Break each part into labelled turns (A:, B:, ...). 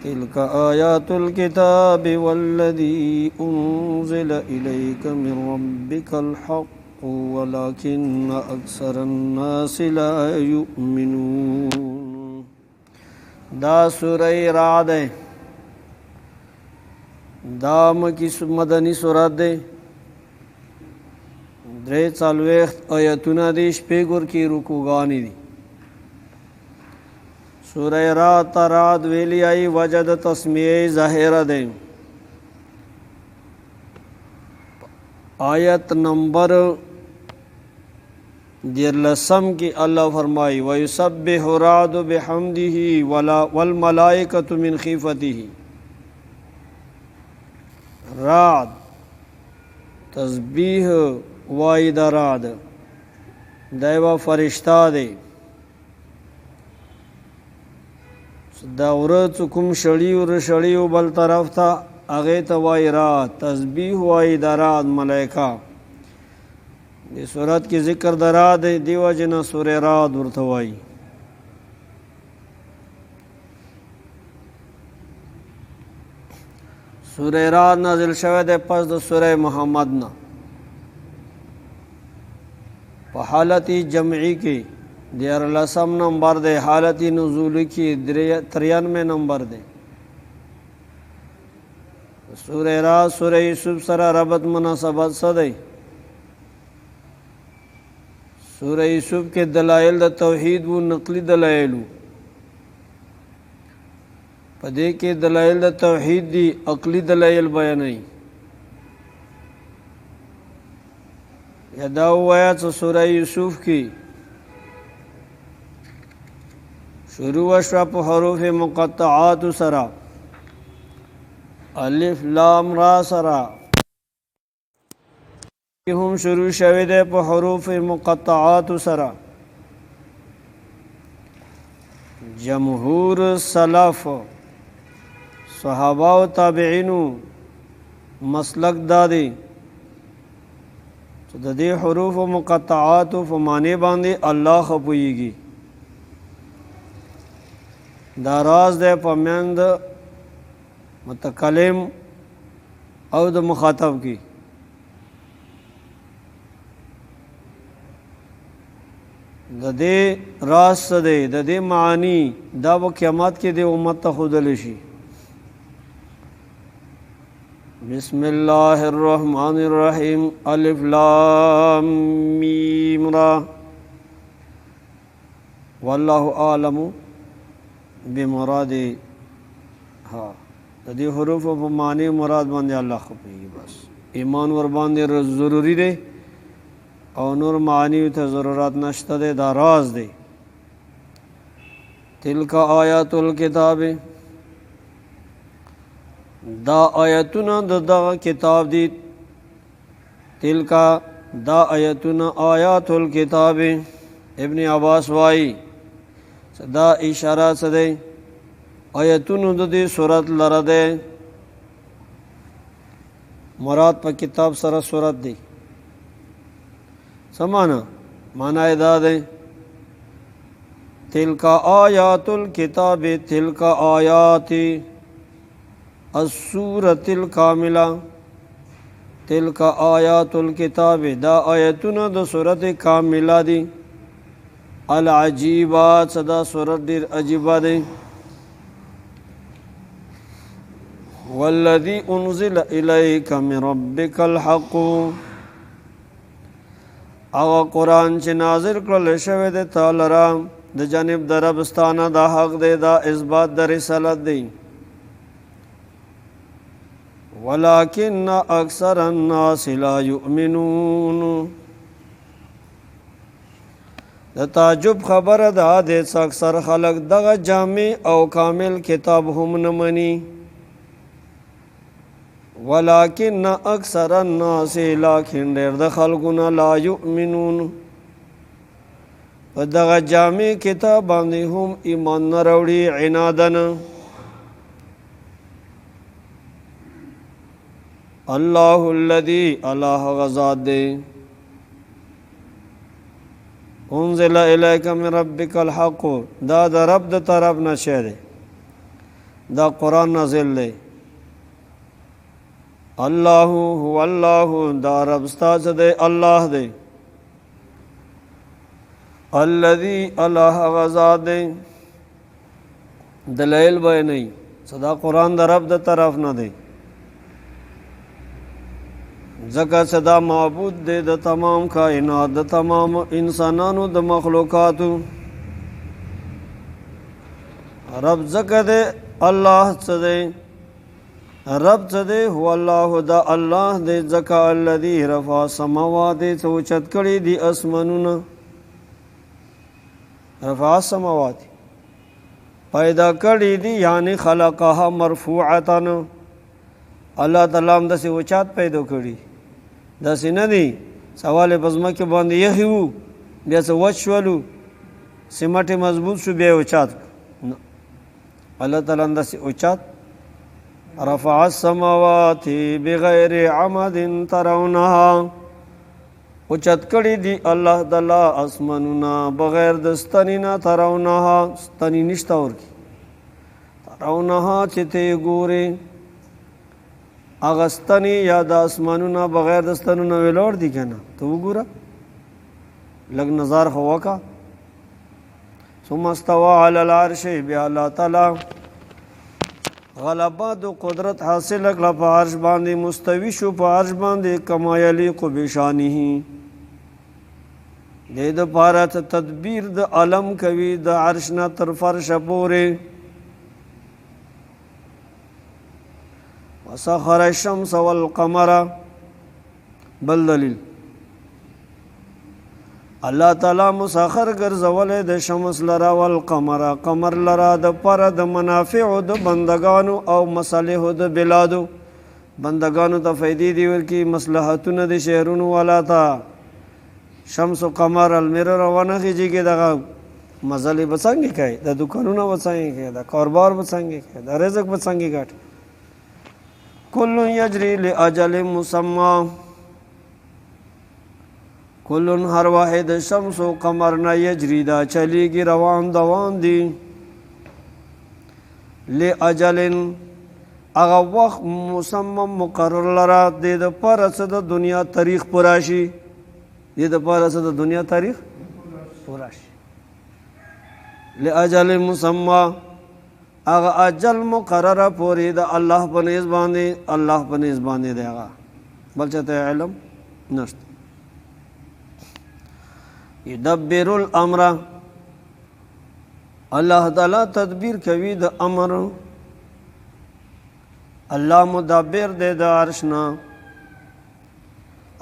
A: تلك آيات الكتاب والذي أنزل إليك من ربك الحق ولكن أكثر الناس لا يؤمنون. دا سورہ رعد ہے، دا مکی مدنی سورت دے، درې څلوېښت آیتونه دي، شپږ کې رکوګانې دي. سورہ رعد ته رعد ویلی آئی، وجہ د تسمیه ظاهره ده. آیت نمبر 13 کی اللہ فرمائی وَيُسَبِّحُ الرَّعْدُ بِحَمْدِهِ وَالْمَلَائِكَةُ مِنْ خِيفَتِهِ. رعد تسبیح وائی دا رعد دیوہ فرشتہ دے، دا ورڅ کوم شړیو بل طرف ته هغې ته وایي رعد، تسبیح وایي د رعد ملائکه. دې صورت کې ذکر د رعد دی، دې وجې نه سورې رعد ورته وایي. سورې رعد نازل شوی دی پس د سورې محمد نه، په حالت جمعی کې 13 نمبر دے، حالت نزول کی 93 نمبر دے. سورہ رعد سورہ یوسف سره ربط مناسبت سدے. سورہ یوسف کے دلائل د توحید و نقلی دلائل، پدے کے دلائل د توحید دی، عقلی دلائل بیانائی. یدا ہوا سورہ یوسف کی شروع وشوا په حروف مقطعات سرا، الف لام را سرا هم شروع شوی ده په حروف مقطعات سرا. جمهور سلف صحابه و تابعینو مسلک دادی چې د دې حروف مقطعات په معنی باندې الله خپويږي. دا راز دے په میند متکلم او د مخاطب کی. د دې راز څه دی، د دې معانی دا په قیامت کې د امت ته ښودل شي. بسم الله الرحمن الرحیم، الف لام میم را، والله اعلم بمراد ہاں د دې حروف په معنی مراد باندې الله خپويږي. بس ایمان ور باندې ضروری دی او نور معنی ته ضرورت نشته دی، دا راز دی. تلک آیات الکتاب، دا آیتونه د دغه کتاب دی. تلک دا آیتونه آیات الکتاب. ابن عباس وائی دا اشارہ سدے آیتونو د دې سورت لره ده، مراد په کتاب سره سورت دی. سمانا معنی دا ده تلک آیات الکتاب، تلک آیات السورۃ الکاملہ. تلک آیات الکتاب، دا آیتونو د سورت کاملہ دی. العجیبات، صدا سورت دیر عجیبہ دے. والذی انزل الیک من ربک الحق، اغا قرآن چی نازل کرل شوی دے تعالی را د جانب در ربستانہ، دا حق دے، دا اثبات در رسالت دے. ولیکن اکثر الناس لا یؤمنون، د تعجب خبر دا دے اکثر خلق دغه جامع او کامل کتاب هم نه مني. ولکن اکثر الناس، لیکن ډېر د خلقونه لا یؤمنون، په دغه جامع کتاب باندې هم ایمان نه راوړي عنادن. الله الذي، الله غزاد دے، انزل الیک من ربک الحق، دا د رب د طرف نشه دے. دا قرآن نازل دی. الله هو الله، دا رب ستا څه دی؟ الله دی. الذي الله هغه ذات دی. دلائل بیانوي صدا قرآن د رب د طرف نه دی، ځکه صدا معبود دی د تمام کائنات، د تمام انسانانو، د مخلوقاتو. رب ځکه دی الله څه دی؟ رب څه دی؟ هو الله، دا الله دی. ځکه الذي رفع السماوات، څه اوچت کړي دي اسمانونه. رفع السماوات پیدا کړي دي، یعنی خلقها مرفوعتن. الله تعالی هم داسې اوچات پیدا کړي، داسې نه دي سوال په ځمکې باندې یخي وو بیا څه وچ شولو سیمټ مضبوط شو بیا اوچات. الله تعالی هم داسې اوچات. رفع السماوات بغیر عمد ترونها، اوچت کړي دي الله تعالی اسمانونه بغیر د ستنې نه. ترونها ستنې نشته ورکې، ترونها چې ته ګورې هغه ستنې یا د اسمانونه بغیر د ستنو نه ویلوړ دي که نه؟ ته وګوره لږ نظر خو وکړه. ثم استوى علی العرش، بیا الله تعالی غلبه د قدرت حاصل کړه په عرش باندې، مستوي شو په عرش باندې. کما یلیق بشانه، د دې دپاره تدبیر د علم کوي د عرش نه تر فرشه پورې. وسخر الشمس والقمر، بل دلیل الله تعالی مسخر ګرځولی د شمس لرا والقمر، قمر لرا د پاره د منافعو د بندگانو او مصالحو د بلادو. بندگانو ته فیدې دی ورکي، مصلحتونه د شهرونو والا ته. شمس و قمر المره روانه خیجی کې دغه مزلې به څنګه کوي، د دکانونه به څنګه کوي، د کاروبار به څنګه کوي، د رزق به څنګه ګټي. کل یجری لاجل مسمى، کلن هر واحد شمس و قمر نه یجری دا چلیږي روان دوان دي. لاجل هغه وخت مسمم مقرر لره د دپاره څه د دنیا تاریخ پوره شي، د دپاره څه د دنیا تاریخ پوره شي. لاجل مسمى هغه اجل مقرره پورې د الله په نیز باندې، الله په نیز باندې دی، هغه بل چاته علم نشته. یدبر الامر، الله تعالی تدبیر کوي د امر. الله مدبر دی د عرش نه،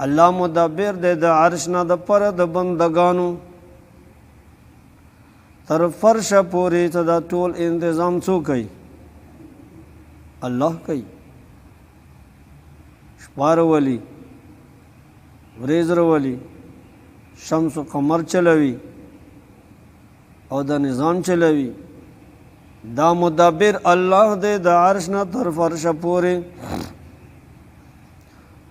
A: الله مدبر دی د عرش نه د پر د بندگانو تر فرشه پورې ته دا ټول انتظام څوک کوي؟ الله کوي. شپه راولي، ورځ راولي، شمس و قمر چلوي او دا نظام چلوي. دا مدبر الله دی د عرش نه تر فرشه پورې.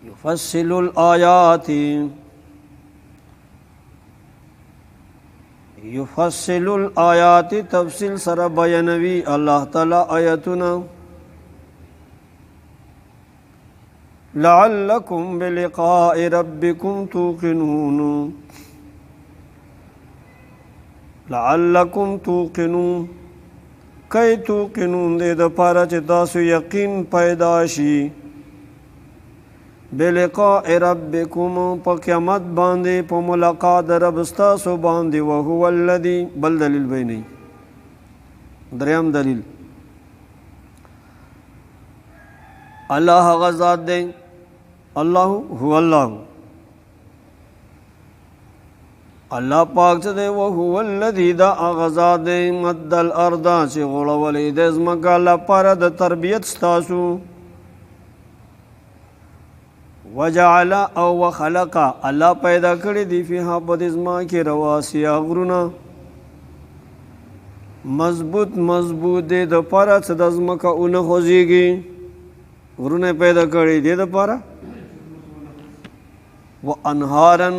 A: یفصل الآیات، یفصل الآیات تفصیل سره بیانوي الله تعالی آیتونه. لعلکم بلقاء ربکم توقنون، لعلکم توقنون، کئی توقنون دے دا پارا چه تاسو یقین پیدا شي. بلقاء ربکم پا قیامت باندے پا ملاقات رب استاسو باندے. وهو الذی، بل دلیل بینی دریم دلیل اللہ غزاد دے. اللہ هو اللہ، اللہ پاک چه دے. وهو الذی دا غزاد دے مد الارض چه غلولی دے زمکا لپاره د تربیت ستاسو. وجعل او وخلق، الله پیدا کړی دی فیها بدزما کې رواسی غرونه مضبوط مضبوط دی د پاره څه د زمکه اون خوځيږي. غرونه پیدا کړی دی د پاره. و انهارن،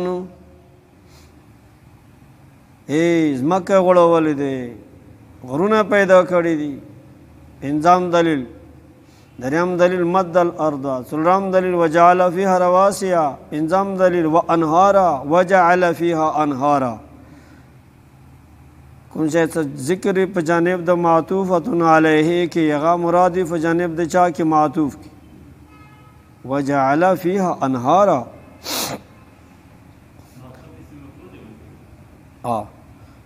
A: زمکه غړولې دی، غرونه پیدا کړی دي پنځم دلیل. دریم دلیل مد الارض. څلورم دلیل وجعل فيها رواسي. پنځم دلیل وانهارا وجعل فيها انهارا. کوم شی ذکر په جانب د معطوفه علیه کې هغه مراد په جانب د چا کې معطوف کی وجعل فيها انهارا.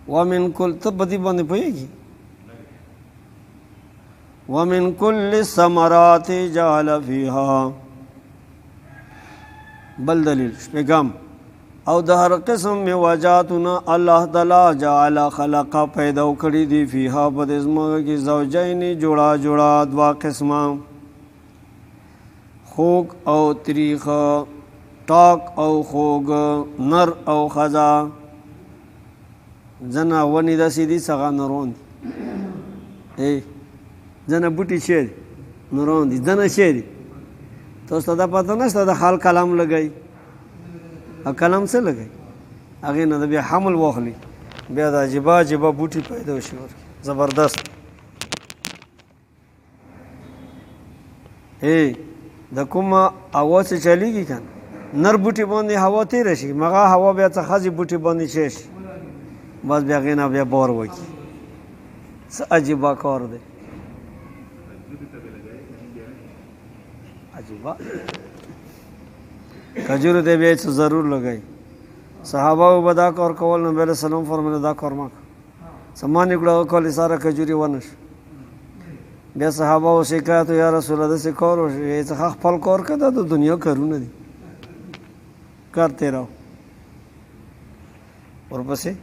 A: ومن کل تبدی باندې پوهیږي ومن کل الثمرات جعل فيها. بل دلیل شپږم او د هر قسم میوجاتنا الله تعالی جعل خلق پیدا کړی دی فيها په دې ځمکه کې زوجین جوړا جوړا دوا قسمه خوږ او تریخ ټاک او خوږ نر او خزا زنه ونی د سیدی څنګه نرون زنه بوټي شه نرون دي زنه شه دي تاسو ته پته نشته د حال کلام لګای ا کلام څه لګای هغه نه بیا حمل واخلي بیا د عجیبه عجیبه بوټي پیدا شي زبردست د کوم اواز چلیږي کنه نر بوټي باندې هوا تیر شي مغه هوا بیا څه خزي بوټي باندې شي بس بیا غینا بیا بور وکی څه عجیبه کار دی عجیبه کجور دی بیا څه ضرور لګای صحابه وبدا کار کول نبی علیہ السلام فرمایله دا کار ما سمان کړه کول ساره کجوري ونش بیا صحابه او شکایت یا رسول الله سے کار او څه خپل کار کړه د دنیا کارونه دي کرتے رہو ورپسې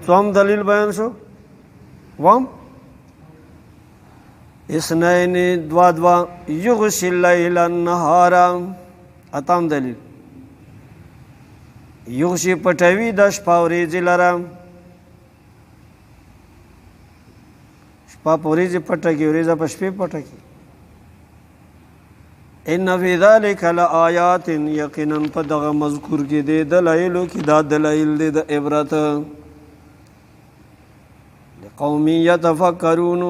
A: څوم دلیل بیان شو وام اثنین دوا دوا یغشی اللیل النهار. اتم دلیل یغشی پټوي د شپه ورځې لره شپه ورځې پټه کې ورځې په شپې پټه کې. ان فی ذلک لآیات یقینا په دغه مذکور کې د دلایلو کې دا دلایل دي د عبرت لقوم یتفکرون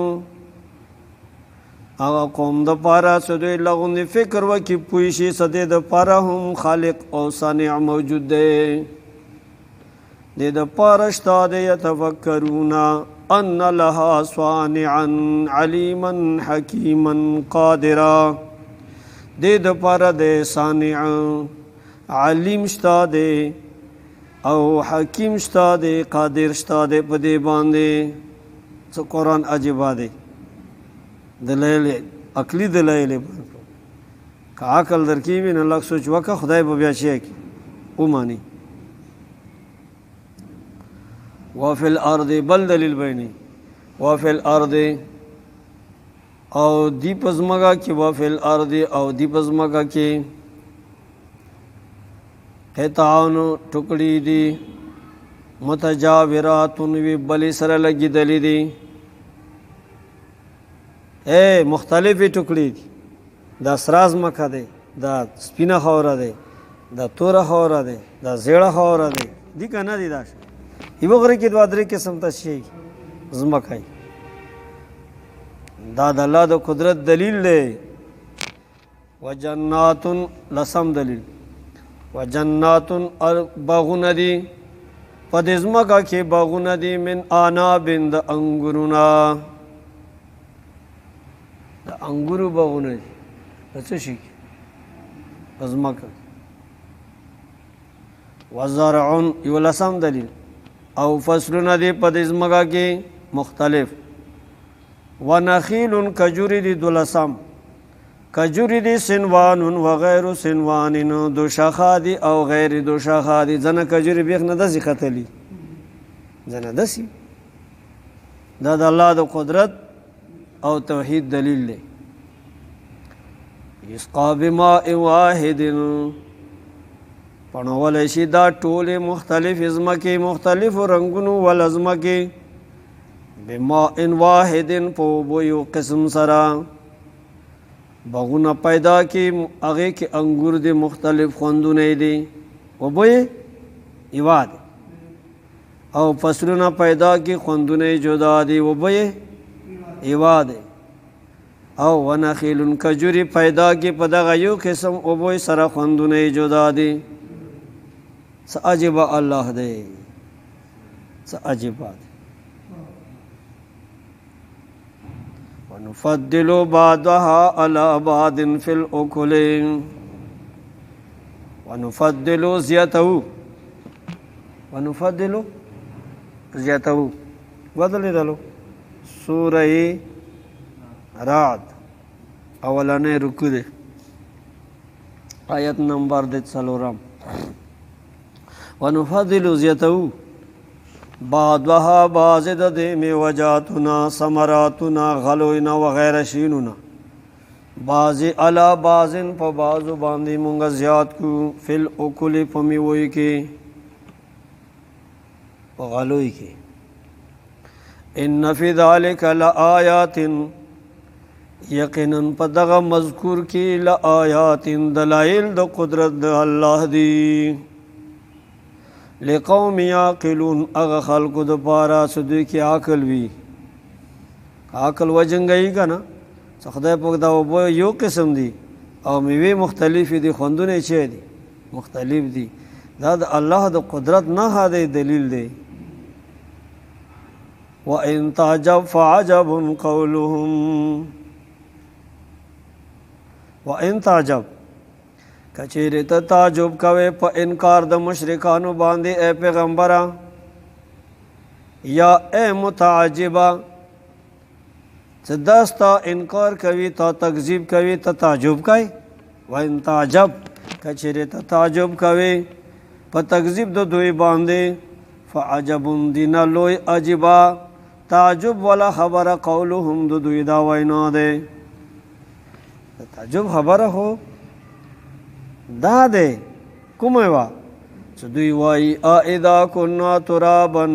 A: هغه قوم د پاره چې دوی لغون فکر وکړي پوه شي څه د پاره هم خالق او صانع موجود دی د پاره شته د یتفکرون ان لها صانعا علیما حکیما قادرا د پاره د صانع علیم شته دی او حکیم شته دی قادر شته دی په دې باندې څه قرآن عجیبه دی دلایل عقلی دلایل که عقل درکې وي نو لږ سوچ وکړه خدای به بیا شي وماني. وفي الارض بل دلیل بیانې وفي الارض او دی پزماگا کی وفي الارض او دی پزماگا کی قطعان ټکړي دي متجاورات وی بلی سره لګي دلی دي مختلفی ټکړي دي دا سراز مکه دی دا سپینه خوره دی دا توره خوره دی دا زیړه خوره دی دی کنه دی دا یو غره کې دوه درې قسم ته شي زمکای دا د الله د قدرت دلیل دی. وجنات لسم دلیل وجنات باغونه دي په دې ځمکه کې باغونه دي من عناب د انګورونه د انګورو باغونه دي څه شي په ځمکه. وزرع یو لسم دلیل او فصلونه دي په دې ځمکه کې مختلف. ونخیل کجوری دی دولسم کجوری دی سنوان و غیر سنوان دو شاخه دی او غیر دو شاخه دی زنه کجوری بیخ نه دسی قتلی زنه دسی دا د الله د قدرت او توحید دلیل دی. یسقا بماء واحد پنول شي دا ټول مختلف ازمکه مختلف رنگونو ول ازمکه بماء واحد په یو قسم سره باغونه پیدا کی هغه کې انګور دي مختلف خوندونه دي او به یواد او فصلونه پیدا کی خوندونه جدا دی و به ایوا دی او ونخیل کجوری پیدا کی په دغه یو قسم او به سره خوندونه جدا دی عجب الله دی عجب دی ونفضل بعضها على بعض في الأكل ونفضل زياته بدل دلو سورة رعد اولانه رکو ده آیت نمبر ده سلورم ونفضل زياته بعضها بعض د میوجاتنا ثمراتنا غلوینا وغیرہ شینونا بعضی علا بعضن په بعضو باندې مونږ زیات کو فل اوکل په میوي کې په غلوی کې ان فی ذلک لآیات یقینا په دغه مذکور کې لآیات دلائل د قدرت د الله دی لقوم یعقلون اغه خلق د پارا سدوی کی عقل وی عقل وجنګی کنه خدای په دا یو قسم دی او میوه مختلف دي خوندونه چي دي مختلف دي دا د الله د قدرت نه هدا دلیل دی وان تعجب فعجب قولهم وان تعجب کچیرې ته تعجب کوي په انکار د مشرکانو باندې اے پیغمبره یا اے متعجبه صداستا انکار کوي تا تکذیب کوي ته تعجب کوي وان تعجب کچیرې ته تعجب کوي په تکذیب د دوی باندې فعجب دینا لوی عجبا تعجب ولا خبره قولهم د دوی دا وینا ده تعجب خبره هو دا ده کومه وا چې دوی وایي اذا كنا ترابا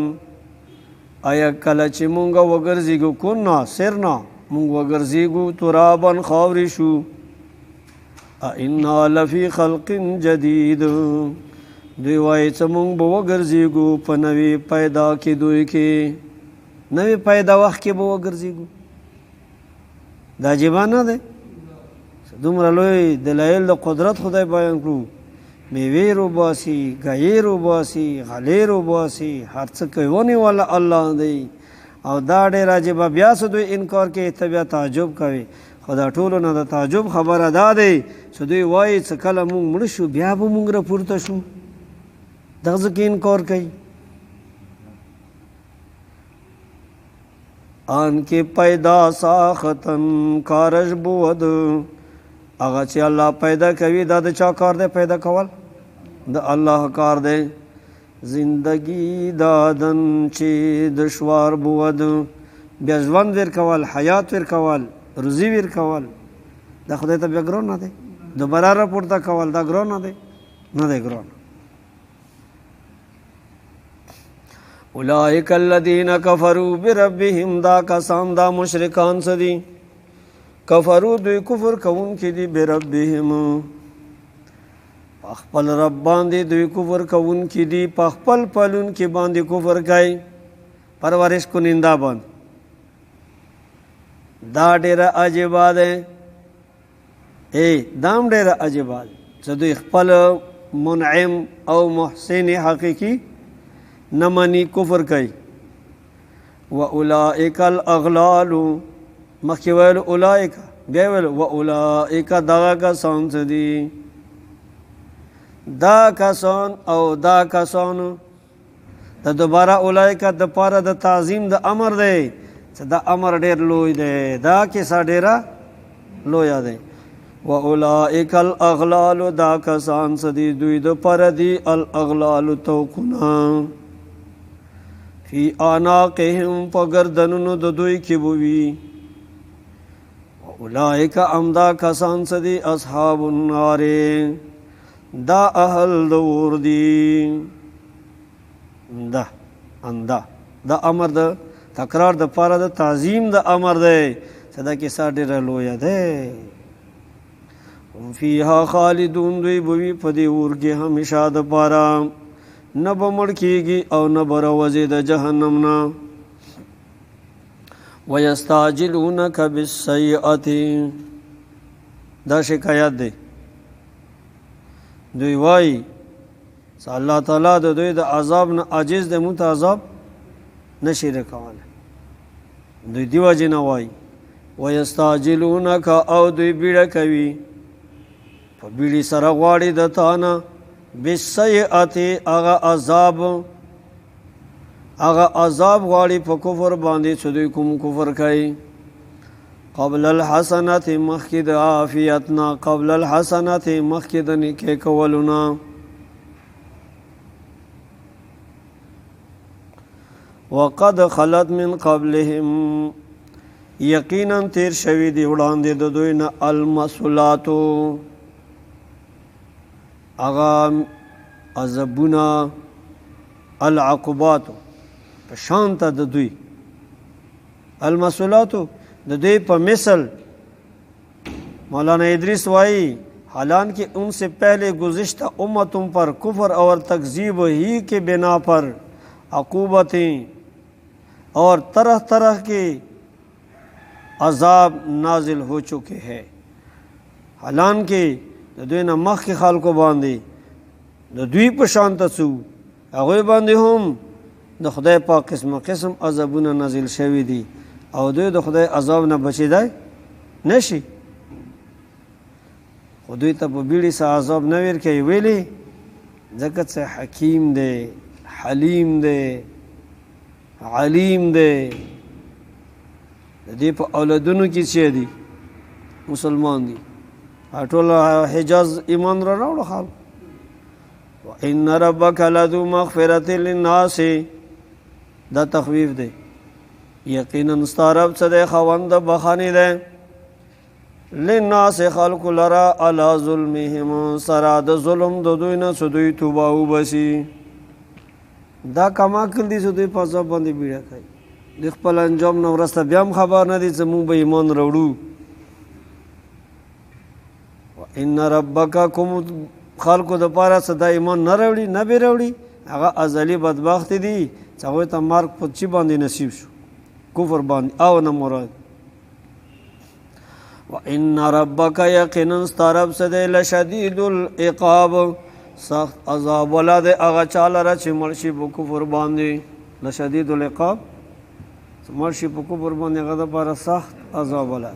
A: ایا کله چې مونږ وګرځېږو کنا سرنا مونږ وګرځېږو ترابا خاورې شو انا لفي خلق جديد دوی وایي چې مونږ به وګرځېږو په نوې پیدا کېدو کې نوې پیدا وخت کې به وګرځېږو دا عجیب نه ده دومره لوی دلایل د قدرت خدای بیان کړو میوې روباسي غایې روباسي غلې روباسي هر څه کوي والا الله دی او دا ډېر عجیب بیا څه دوی انکار کوي ته بیا تعجب کوي خدا ټولو نه د تعجب خبره دا دی چې دوی وایي چې کله مونږ مړه شو بیا به مونږ راپورته شو دغه ځکه انکار کوي آن کې پیدا ساختن کارش بود هغه چې الله پیدا کوي دا د چا کار دی پیدا کول د الله کار دی زندگی دادن چې دشوار بود بیا ژوند ورکول حیات ورکول روزي ورکول دا خدای ته بیا ګران نه دی دوباره راپورته کول دا ګران نه دی ګران اولئک الذین کفروا بربهم دا کسان دا مشرکان سدي کفرو دوی کفر کون کی دی بربهم پخپل رب باندې دوی کفر کون کی دی پخپل پلون کی باندې کفر کوي پرورش کو نندا باندې دا ډېر عجیب ده دام ډېر عجیب ده چې دوی خپل منعم او محسن حقیقی نمانی کفر کوي واولئک الاغلال مخکې ویل اولئک بیا ویل واولئک دغه کسان څه دي دا کسان او دا کسانو د دوباره اولئک د پاره د تعظیم د امر دی چې دا امر ډېر لوی دی دا کیسه ډېره لویه دی واولئک الاغلال دا کسان څه دي دوی د پاره دي الاغلال توقنا فی اعناقهم په ګردنونو د دوی کې بوي اولئک امدا کسان سدي اصحاب النار دا اهل دور دی دا امر د تکرار د پاره د تعظیم د امر دی صدا کې ساډه لویا دی هم فیها خالدون دوی بوي په دې ور کې همیشه د پاره نه به مړ کېږي او نه به راوځي د جهنم نه. ویستعجلونک بالسیئة، دا شکایت دی. دوی وایي چې الله تعالی د دوی د عذاب نه عاجز دی، موږ ته عذاب نشي رکولی. دوی دی وجې نه وایي ویستعجلونک، او دوی بیړه کوي، په بیړې سره غواړي د تا نه بالسیئة، هغه عذاب غواړي په کفر باندې چې دوی کوم کفر کوي. قبل الحسنة، مخکې د عافیتنا، قبل الحسنة، مخکې د نیکۍ کولونه. وقد خلت من قبلهم، یقینا تیر شوي دي وړاندې د دوی نه المثلاتو، هغه عذابونه، العقوباتو په شان ته د دوی، المثلاتو د دوی په مثل. مولانا ادریس وائی حالانکہ ان سے پہلے گزشتہ امتوں پر کفر اور تکذیب ہی کے بنا پر عقوبتیں اور طرح طرح کے عذاب نازل ہو چکے ہیں. حالانکہ د دوی نه مخکې خلکو باندې د دوی په شان ته څو هغوی باندې هم د خدای پاک قسم قسم عذابونه نازل شوي دي، او دوی د خدای عذاب نه بچیدای نشي. خو دوی ته په بیړې سره عذاب نه ورکوي، ویلې ځکه چې حکیم دی، حلیم دی، علیم دی. د دې په اولادونو کې چې دي مسلمان دي، ټول حجاز ایمان را راوړه خلک. وان ربک لذو مغفرة للناس، دا تخویف دی. یقینا ستا رب څه دی، خاوند بخښنې دی. للناس، خلکو لره، علی ظلمهم، سره د ظلم د دوی نه چې دوی توبه وباسي. دا کما کړل دي چې دوی په عذاب باندې بیړه کوي، د خپل انجام نه وروسته بیا هم خبر نه دي چې موږ به ایمان راوړو. ان ربک، کوم خلکو د پاره څه دا ایمان نه راوړي، نه به راوړي، هغه ازلي بدبخت دي چې هغوی ته مرګ په چی باندې نصیب شو، کفر باندې. او نه مراد وان ربک، یقینا ستا رب څه دی، لشدید العقاب، سخت عذاب والا دی هغه چا لره چې مړ شي په کفر باندې. لشدید العقاب، مړ شي په کفر باندې، هغه دپاره سخت عذاب والا.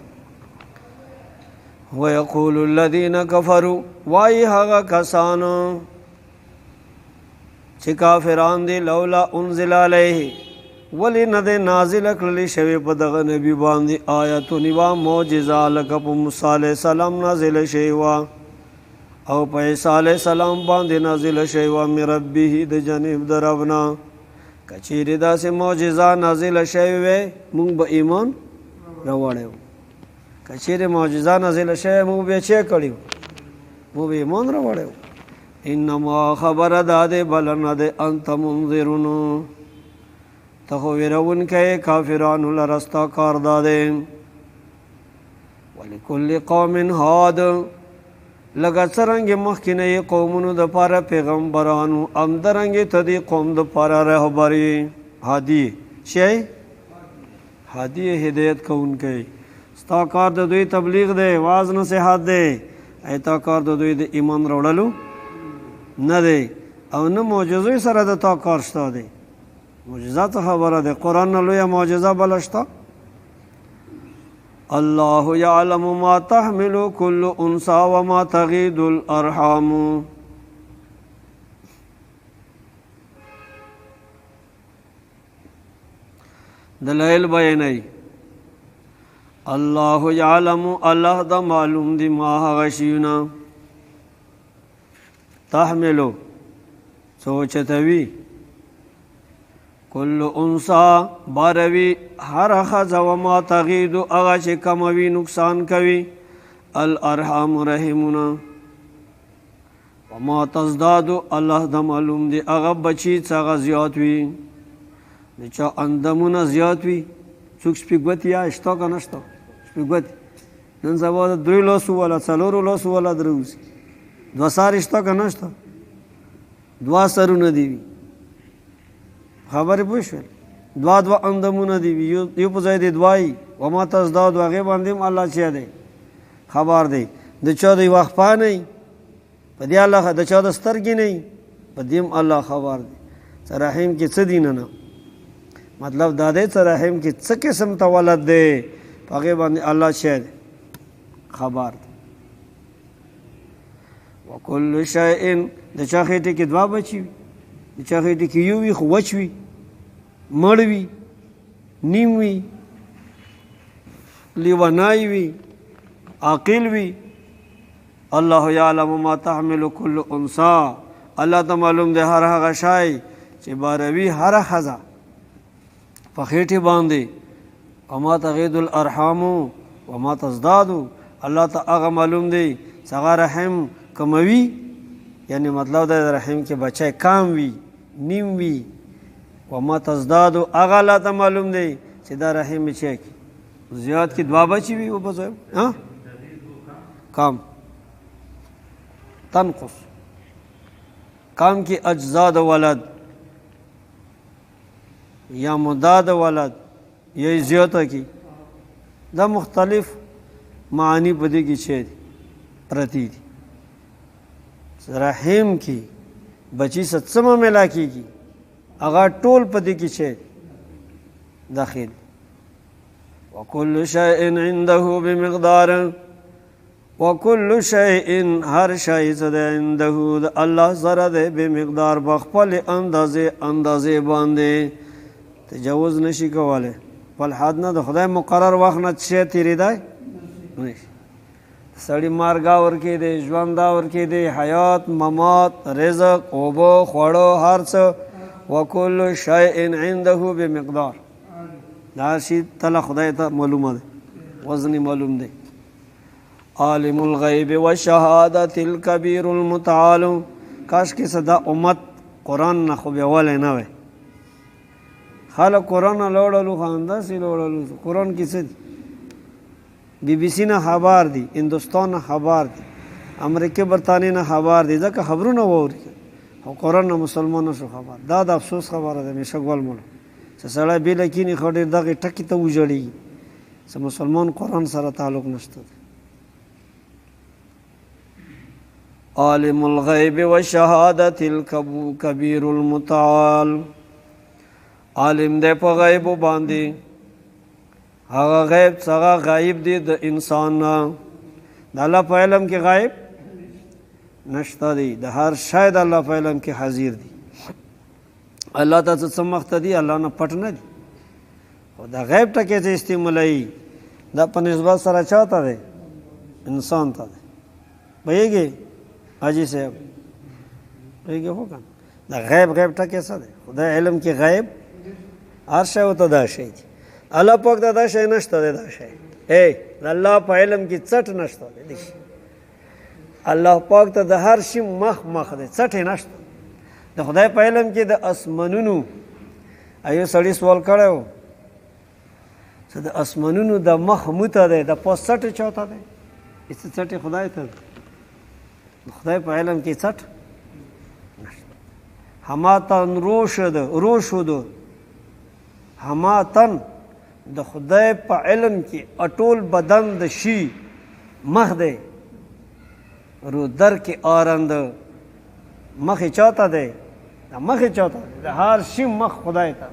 A: ویقول الذین کفروا، وای هغه کسانو چې کافران دي، لولا انزل علیه، ولی نه دی نازل کړلی شوی په دغه نبي باندې آیتون وا معجزه، لکه په موسی علیه السلام نازل شوی وه او په عیسی علیه السلام باندې نازل شوی وه من ربه، د جانب د رب نه. که چیرې داسې معجزه نازله شوې وی موږ به ایمان راوړی وو. که چیرې معجزه نازله شوې موږ بیا چه کړي وو، موږ به ایمان راوړی وو. انما خبره دا دی، بلنه دی، انت منذرون، ته خو ویرونکی کافرانو لره، ستا کار دا دی. ولکل قوم هاد، لکه څرنګې مخکینی قومونو دپاره پیغمبرانو، همدارنګې ته دې قوم دپاره رهبري، هادي شی، هادي هدایت کوونکی. ستا کار د دوی تبلیغ دی، واعظ نصیحت دی، ایتا کار د دوی د ایمان راوړلو نه دی، او نه معجزې سره د تا کار شته دی. معجزات خبره ده، قرآن نه لویه معجزه بله شته. الله یعلم ما تحمل كل انثى وما تغيض الارحام. دلائل بیانوي. الله یعلم، الله دا معلوم دی، ما هغه شیونه تحملو سوچتوي، کل انسا باروی، هر خزا وما تغیدو، اغا چه کموی نقصان کوي، الارحام رحمونا، وما تزدادو، الله دا معلوم دی، اغا بچی چاگا زیاد وی، نچا اندمونا زیاد وی. چوک سپیگوتی یا اشتا که نشتا سپیگوتی نن سبا دا 3 لاسو والا 4 لاسو والا دروسی 2 سار اشتا که نشتا دوه سرونه دي وي خبرې پوه شول دوه اندامونه دي وي یو په ځای دی دوه وي وما تزداد هغې باندې هم الله چې دی خبر دی د چا د یوه خپه نه وي په دې الله د چا د سترګې نه وي په دې هم الله خبر دی څه رحم کې څه دي نه مطلب دا دی څه رحم کې څه قسم ته ولد دی په هغې باندې الله چې دی خبر دی وکل شیء د چا خېټې کې دوه بچي وي د چا خېټې کې یو وي خو وچ وي مړ وي نیم وي لیونای وي عاقل وي الله یعلم ما تحمل كل انثى الله ته معلوم دی هر هغه شی چې باروي هر ښځه په خېټې باندې وما تغید الارحام وما تزداد الله ته هغه معلوم دی څنګه رحم کموي یعنی مطلب دا رحم کې بچی کام وي نیم وي وما تزداد هغه الله ته معلوم دی چې دا رحم بچی زیات کې دوه بچي وي او بس کام تنقص کام کی اجزا د ولد یا مدعا د ولد یا زیاته کی دا مختلف معنی په دې کې چې پرتی دي رحم کی بچی ستسمه ملا کیږي هغه ټول په دې کې چې داخل وكل شيء عنده بمقدار وكل شيء هر شيء عنده الله سره ده بمقدار بخپل اندازه باندې تجاوز نشي کوله بل حد نه د خدای مقرر وخت نه چې تیریدای نشي سړی مارګا ورکې دی ژوند ورکې دی حیات ممات رزق اوبه خوړو هر څه وكل شيء عنده بمقدار دا شی تعالی خدای ته معلومه ده وزن معلوم دی عالم الغیب والشهادة الکبیر المتعال کاش کې صدا امت قرآن نه خو به ولې نه وي خلک قرآن لوړلو خانده سي لوړلو قرآن کې څه بی بی سی نه خبر دي هندوستان نه خبر دي امریکا برطانیه نه خبر دي ځکه خبرونه ووري او قرآن نه مسلمانانو شو خبر دا د افسوس خبره ده مشغول مول چې سړی بې لکینې خو ډېر دغې ټکي ته وژړي چې مسلمان قرآن سره تعلق نشته عالم الغیب والشهادة الکبیر المتعال عالم دی په غیبو باندې هغه غیب څنګه غایب دی د انسان نه د الله په علم کې غایب نشته دی د هر شی د الله په علم کې حاضر دی الله ته څه مخته دی الله نه پټ نه دی او د غیب ټکي چې استعمالوي دا په نسبت سره چاته دی انسان ته دی پوهېږي حاجي صاحب پوهېږي خو که د غیب ټکي څه دی خدای علم کې غیب هر شی ورته دا شی دی الله پاک ته دا شی نشته دی دا شی د الله په علم کې څټ نشته دی الله پاک ته د هر شي مخ دی څټ یې نشته د خدای په علم کې د اسمانونو ایو سړي سوال کړی و چې د اسمانونو د مخ موته دی د پاس څټ چاته دی هېڅ څټ یې خدای ته د خدای په علم کې څټ نشته هماتن روشد هماتن د خدای په علم کې اټول بدن د شي مخ دی رو در کې آرند مخې چاته دی د مخې چاته دی د هر شي مخ خدای ته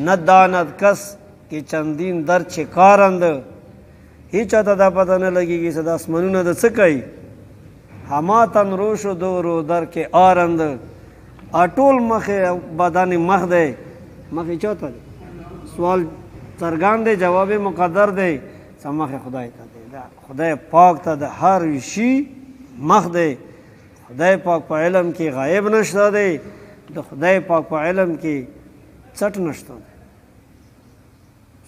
A: نه داند کس که چندین در چه کارند هیچ چاته دا پته نه لګېږي چې د اسمانونه د څه کوي هماتن روشد رو در کې آرند اټول مخې بدن مخ دی مخې چاته دی سوال څرګند دی جواب مقدر دی څه مخې خدای ته دی خدای پاک ته د هر شي مخ دی خدای پاک په علم کې غایب نشته دی د خدای پاک په علم کې څټ نشته دی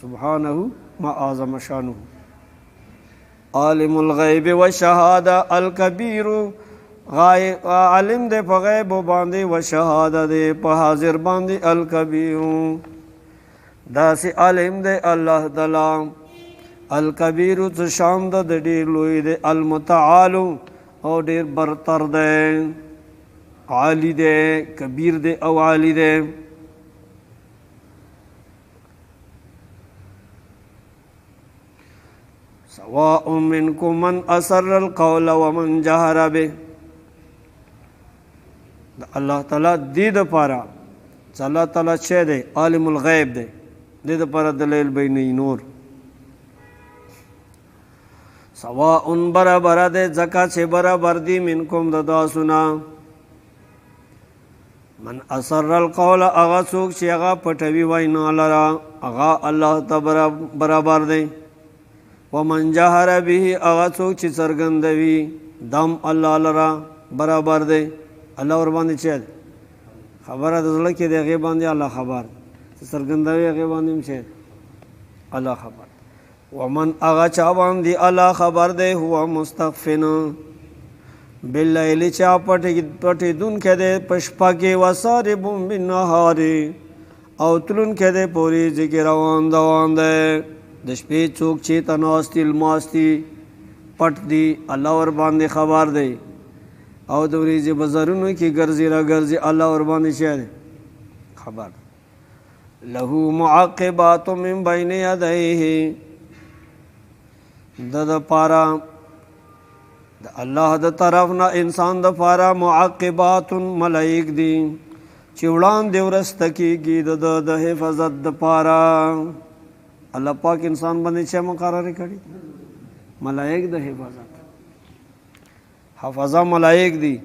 A: سبحانه ما اعظم شانه عالم الغیب والشهاده الکبیر عالم دی په غیب باندې و شهاده دی په حاضر باندې الکبیر داسې عالم دی الله تعالی الکبیر څه شان د ډېر لوی دی المتعال او ډیر برتر دی، عالی دی، کبیر دی او عالی دی. سواء منکم من اسر القول ومن جهر به. الله تعالی دې دپاره چې الله تعالی چې دی عالم الغیب دی، دې دپاره دلیل بیانوي. نور سواء برابر دی ځکه چې برابر دی منکم د تاسو نه من اسر القول هغه څوک چې هغه پټوي وینا لره، هغه الله ته برابر دی. ومن جهر به هغه څوک چې څرګندوي دم الله لره برابر دی. الله ور باندې چې خبره د زړه کې دی هغې باندې الله خبر، چې څرګندوي هغې باندې هم چې الله خبر. ومن هغه چا باندې الله خبر دی هو مستخفن باللیل چا پټېدونکی دی په شپه کې وسارب بالنهار او تلونکی دی په ورځې کې روان دوان دی. د شپې څوک چې ته ناست دي لماست دي پټ دي الله ور باندې خبر دی، او د ورځې بازارونو کې ګرځي را ګرځي الله ور باندې چې دی خبر. له معقبات من بین یدیه د دپاره د الله د طرف نه انسان دپاره معقبات ملائک دي چې وړاندې ورسته کېږي د حفاظت دپاره. الله پاک انسان باندې چې مقرره کړي ملائک د حفاظت، حفظه ملائک دي.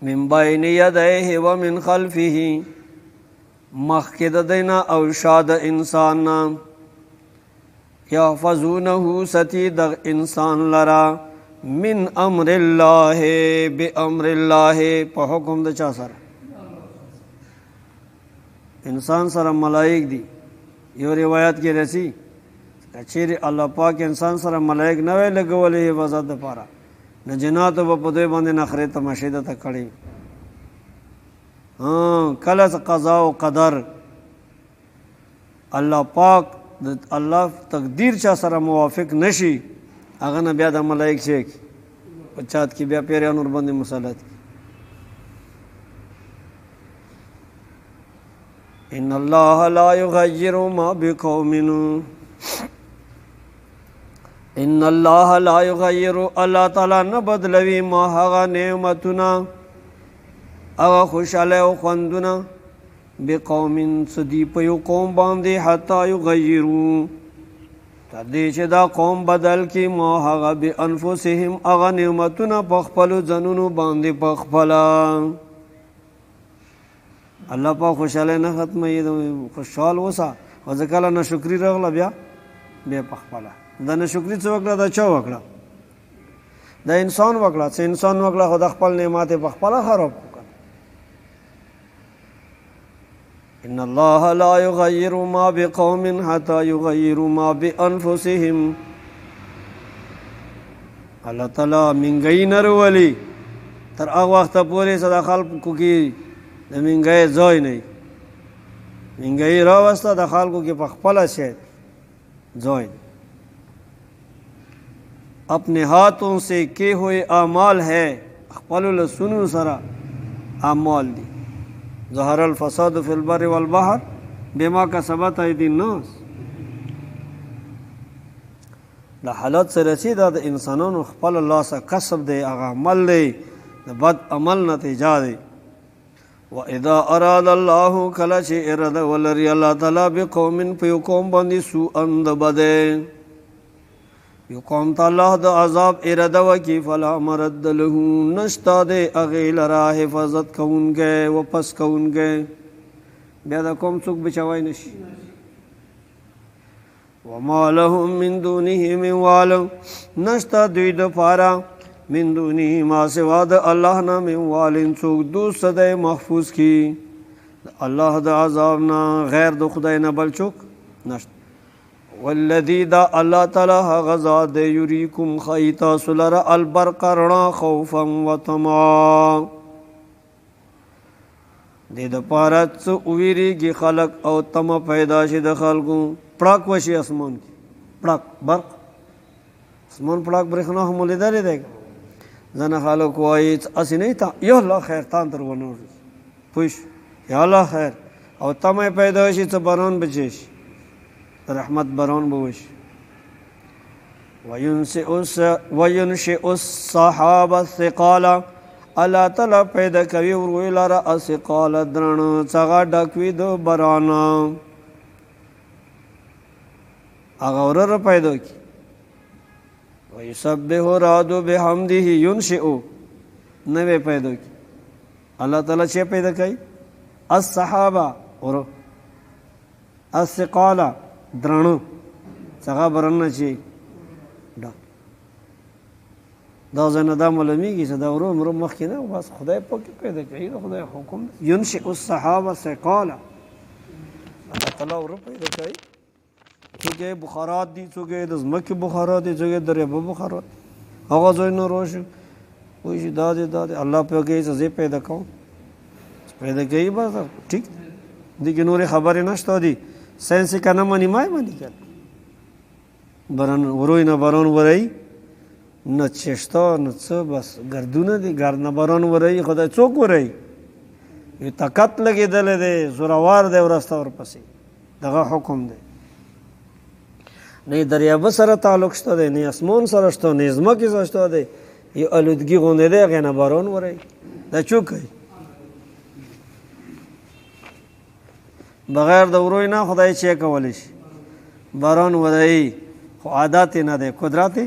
A: من بین یدیه و من خلفه مخکې د دی نه او شا د انسان نه. یحفظونه ستی د انسان لرا من امر الله بامر الله په حکم د چا سره؟ انسان سره ملائک دي. یو روایت کې رسی چیرې الله پاک انسان سره ملائک نه وی لګولې حفاظت دپاره نه جناتو به په دوی باندې نخرې تماشې درته کړې. کله څه قضا او قدر الله پاک د الله تقدیر چا سره موافق نشي هغه نه بیا د ملائک چې په چات کې بیا پیریان ور باندې مسلط. ان الله لا یغیر ما بقوم ان الله لا یغیر الله تعالی نه بدلوي ما هغه نعمتونه هغه خوشاله او خوندونه بقوم صدی په یو قوم باندې حتی یغیروا تر دې چې دا قوم بدل کی ما هغه بانفسهم هغه نعمتونه په خپلو ځانونو باندې په خپله. الله پاک خوشاله نه ختموي، خوشحال اوسه. او ځکه کله ناشکري راغله بیا په خپله دا ناشکري څه وکړه؟ دا چا وکړه؟ دا انسان وکړه. څه انسان وکړه خو د خپل نعمت یې په خپله خراب کړه. ان الله لا یغیر ما بقوم حتی یغیروا ما بانفسهم. الله تعالی منګی نه راولي تر هغه وخته پورې چې د خلکو کې د منګی ځای نه وي. منګی راوسته د خلکو کې په خپله شی ځای. اپنے ہاتھوں سے کیے ہوئے اعمال ہے خپلو لسونو سره اعمال دي. ظهر الفساد فی البر والبحر بما کسبت ایدی الناس. د حالت سره چې دا د انسانانو خپل الله سره کسب دی، هغه عمل دی د بد عمل نتیجه دی. واذا اراد الله کله چې اراده ولري الله تعالی بقوم په یو قوم باندې سوءا د بده، یو قوم ته الله د عذاب اراده وکړي فلا مرد له نشته د هغې لره حفاظت کوونکی واپس کوونکی. بیا د قوم څوک بچوی نشي. وما لهم من دونه من وال نشته دوی دپاره من دونه ما سوا د الله نه من والن څوک دوست دی محفوظ کی د الله د عذاب نه غیر د خدای نه بل څوک نشته. والذی دا الله تعالی هغه ذات دی یریکم ښایي تاسو لره البرق رڼا خوفا و طمعا دې دپاره څه وویرېږي خلک او طمع پیدا شي د خلکو. پړک وشي اسمان کې پړک برق اسمان پړاک برېښنا هم لیدلې دی ځنه خلک وایي هسې نه تا یا الله خیر تان تر ونه پوه شو یا الله خیر او تمه پیدا شي څه باران به چی شي رحمت باران به وشي وینشئ السحاب الثقال الله تعالی پیدا کوي وروی لاره الثقال درنه څغه ډک وي د باران هغه ورره پیدا کی ويسبح رعد بحمده ينشئ نوې پیدا کی الله تعالی چې پیدا کوي السحابه اور الثقال درنه څغه برنه شي دا زنه دا معلومیږي چې دا ورو مرو مخکې نه بس خدای پاک پیدا کوي خدای حکم ينشئ السحاب الثقال الله تعالی ورو پیدا کوي څوګه بخارات دي څوګه د ځمکې بخارات دي څوګه د ریبو بخارات هغه ځای نه روش وایي چې دا دی الله پاک یې څه پیدا کوم پیدا کوي بس ټیک دي کې نورې خبرې نشته دي ساينس یې کنه مانی مای مانی کړه باران وروي نه باران ورای نه چشتا نه څه بس ګردونه دي ګرد نه باران ورای خدای څوک ورای یو طاقت لګېدلی دی زوروار دی ورسته ورپسې دغه حکم دی نه دریابه سره تعلق شته دی نه اسمان سره شته نه ځمکې سره شته دی یو الودګي غوندې دی هغې نه باران ورای دا څوک کوي بغیر د وروی نه خدای چې کولی شي باران ورای خو عادت نه دی قدرت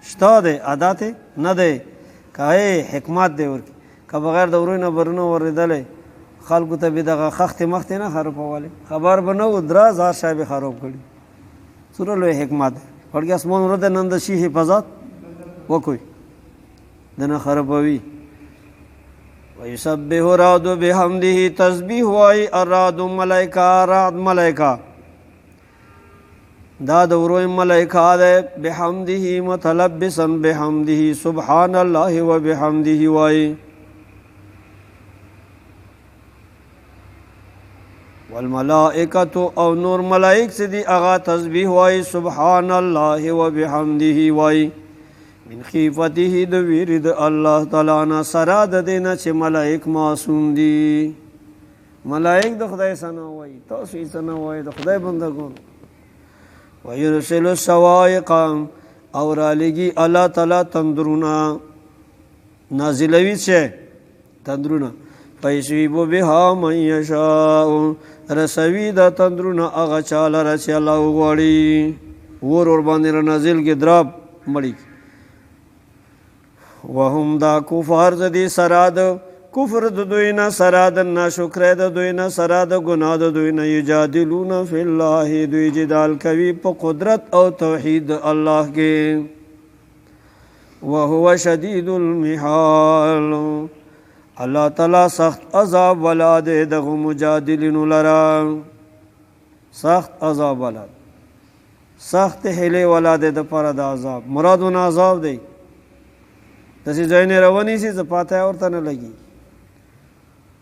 A: شته دی عادت نه دی که حکمت دی ورکې که بغیر د وروی نه برونه ورېدلی خلکو ته به دغه خښتې مختې نه خرابولی خبر به نه و 1000 شی به خراب کړي څومره لوی حکمت دی وړکې اسمان وره د نن د شي حفاظت وکړئ د نه خرابوي ويسبح رعد بحمده تسبیح وایي الرعد ملائکه رعد ملائکه دا د وروی ملائکه ده بحمده متلبسا بحمده سبحان الله وبحمده وایي والملائکة او نور ملائک سے دی اغا تسبیح وایي سبحان الله وبحمده وایي من خیفته د ویری د الله تعالی نه سره د دې نه چې ملائک معصوم دي ملائک د خدای ثنا وایي تاسو یې ثنا وایي د خدای بندګان ويرسل الصواعق او رالیږي الله تعالی تندرونه نازلوي څه تندرونه فیصیب بها من یشاء رسوي دا تندرونه هغه چاله را چې الله وغواړي ور باندې را نازل کې دراب مړي وهم دا کفار زدي سراد کفر د دوی نه سراد ناشکر د دوی نه سراد ګناه د دوی نه یجادلون فی الله دوی جدال کوي په قدرت او توحید الله کې وهو شدید المحال الله تعالی سخت عذاب ولاد دغه مجادلین لرا سخت عذاب ولاد سخت هله ولاد د پر د عذاب مرادونه عذاب دی دسی ځای رواني سي زپاته اورته نه لګي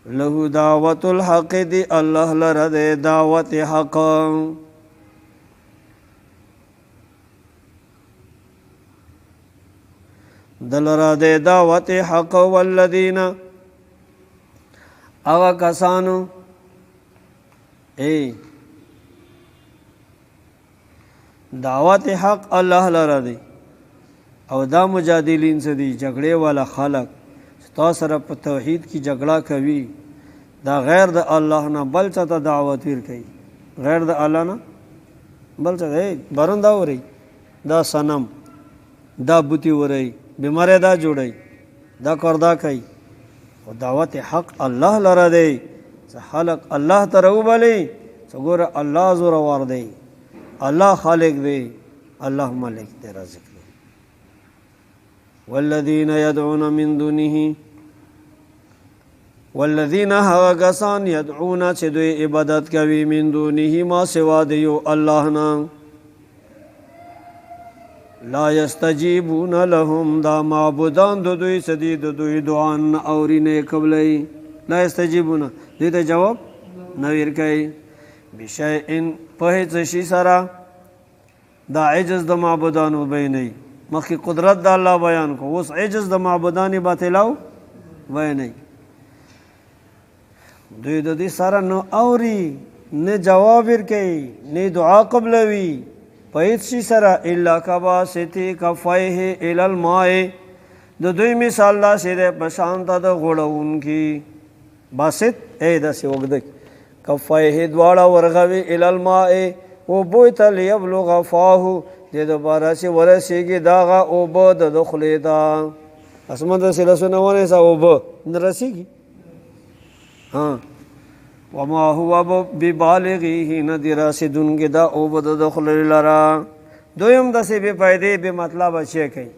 A: له دعوت الحق دی الله لره د دعوت حق دلره د دعوت حق والذین اغا کسانو دعوت حق الله لره دی او دا مجادلین څه دي جګړې والا خلق تا سره په توحید کې جګړه کوي دا غیر د الله نه بل څه ته دعوت ورکوي غیر د الله نه بل څه برنده وري دا صنم دا بوتي وري بیماره دا جوړي دا کردا کوي او دعوت حق الله لره دی خلق الله ته روبلي څګور الله زور ور دی الله خالق دی الله مالک دی رازق دی والذین يدعون من دونه والذین هاگسان يدعون چې دوی عبادت کوي من دونه ما سوا دیو الله نه لا يستجيبون لهم دا معبودان دو دوی سدی دو دوی دعان اورینه قبلی لا يستجيبون دې ته جواب نویر کوي بشیء په هیڅ شي سره دا عجز د معبودانو بیني مخکې قدرت د الله بیان کو، اوس عجز د معبودان باطلاو بیانوي. دوی د دې سره نه اوري، نه جواب ورکوي، نه دعا قبلوي په هېڅ شي سره. الا کباسط کفیه الی الماء، د دوی مثال داسې دی په شان د غوړونکي. باسط داسې اوږده کفیه دواړه ورغوي الی الماء اوبو ته لیبلغ فاه، دې دپاره چې ورسېږي دغه اوبه د خولې ته. اسمه داسې لاسونه ونیسه اوبه نه رسېږي. وما هو ببالغه، نه دي رسېدونکي دا اوبه د خولې لره. دویم داسې بې فایدې بې مطلبه شی کوي،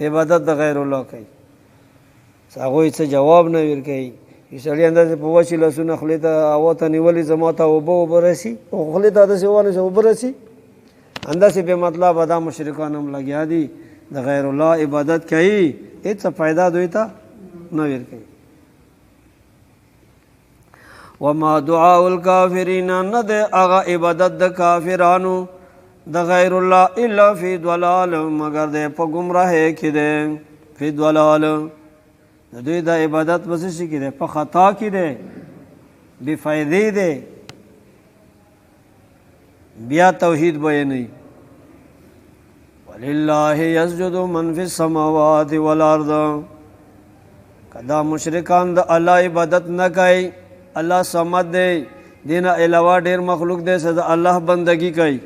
A: عبادت د غیر الله کوي، هغوی څه جواب نه ورکوي. چې سړي اندازې په وچې لاسونه خولې ته هوا ته نیولي، زما ته اوبه رسي، خولې ته داسې ونیسه اوبه رسي. انداسې بې مطلبه دا مشرکان هم لګیا دي، د غیر الله عبادت کوي، هېڅ فایده دوی ته نه ورکوي. وما دعاء الکافرین، نه دی هغه عبادت د کافرانو د غیر الله الا فی ضلال، مگر دی په ګمراهۍ کې دی. فی ضلال، د دوی د عبادت په څه شي کې دی؟ په خطا کې دی، بې فایدې دی. بیا توحید بیانوي. ولله یسجد من فی السماوات والارض، کدا مشرکان د الله عبادت نه کوي، الله صمد دی، دینه علاوه ډیر مخلوق دی چې د الله بندگی کوي.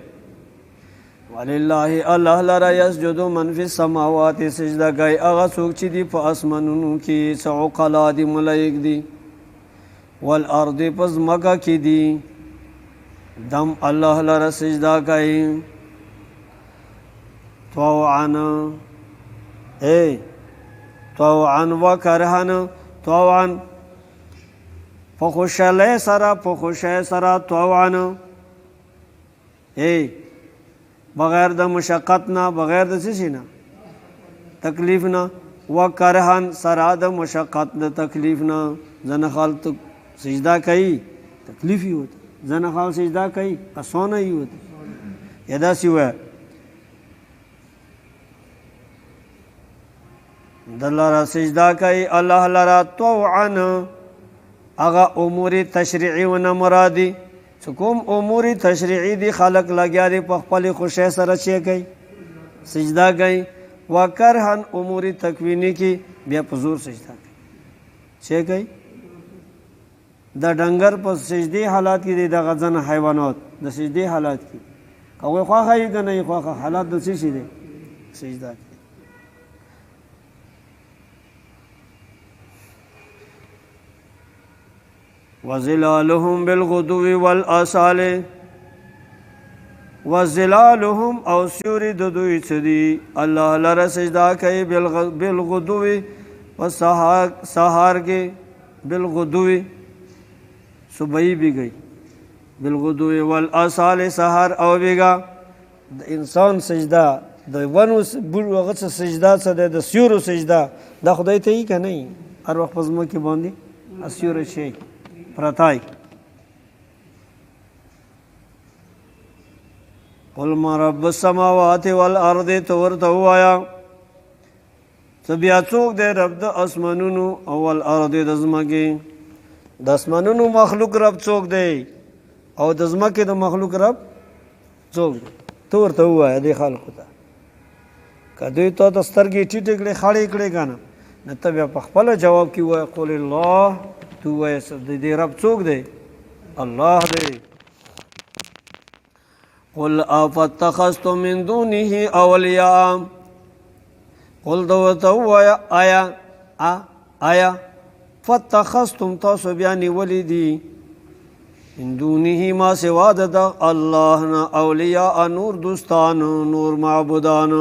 A: ولله الله لرا یسجد من فی السماوات، سجده کوي هغه څوک چې دي په اسمانونو کې، څه عقلا دي، ملائک دي، والارض په ځمکه کې دي، دم الله لرا سجده کوي. طوعا طوعا وکرهن، طوعا په خوشحالۍ سره، په خوشۍ سره، طوعا بغیر د مشقت نه، بغیر د څه شي نه، تکلیف نه. وکرهن سره د مشقت د تکلیف نه. ځنه خلک سجده کوي تکلیف یې ہوتا، ځنه خلک سجده کوي آسانه یې ہوتا. یا داسې وایه د لره سجده کوي الله لره طوعا، هغه امور تشریعي ونه مرادي. چې کوم امور تشریعي دي خلق لګیا دي په خپل خوشۍ سره چې کوي سجده کوي. وکرهن امور تکوینی کې بیا په زور سجده کوي. چې کوي د ډنګر په سجدي حالات کې دي، د غځن حیوانات د سجدي حالات کې کوي خواخه یې که نه خواخه حالات د څه شي دي سجده کوي. وظلالهم بالغدو والآصال، وظلالهم او سیوری د دوی څه دي الله لره سجده کوي. بالغدو و سهار کې، بالغدو صبحی بھی گئی، بالغدو والآصال سهار او بیگا. د انسان سجده د ونو هغه څه سجده څه دی، د سیورو سجده دا خدای ته یې که نه هر وخت په ځمکې باندې سیوری شي پرتای. قل ما رب السماوات والارض، تو ورته ووایه څه بیا څوک دی رب د اسمانونو او والارض د ځمکې. د اسمانونو مخلوق رب څوک دی او د ځمکې د مخلوق رب څوک دی؟ ته ورته ووایه دې خلکو ته. که دوی ته د سترګې ټیټې کړې خړې کړې که نه، نو ته بیا په خپله جواب کې ووایه قل الله. تو وایه د دې رب څوک دی؟ الله دی. قل افتخذتم من دونه اولیاء، قل دو ورته ووایه آیا فتخذتم تاسو بیا نیولي دي من دونه ما سوا د الله نه اولیاء نور دوستان نور معبودان.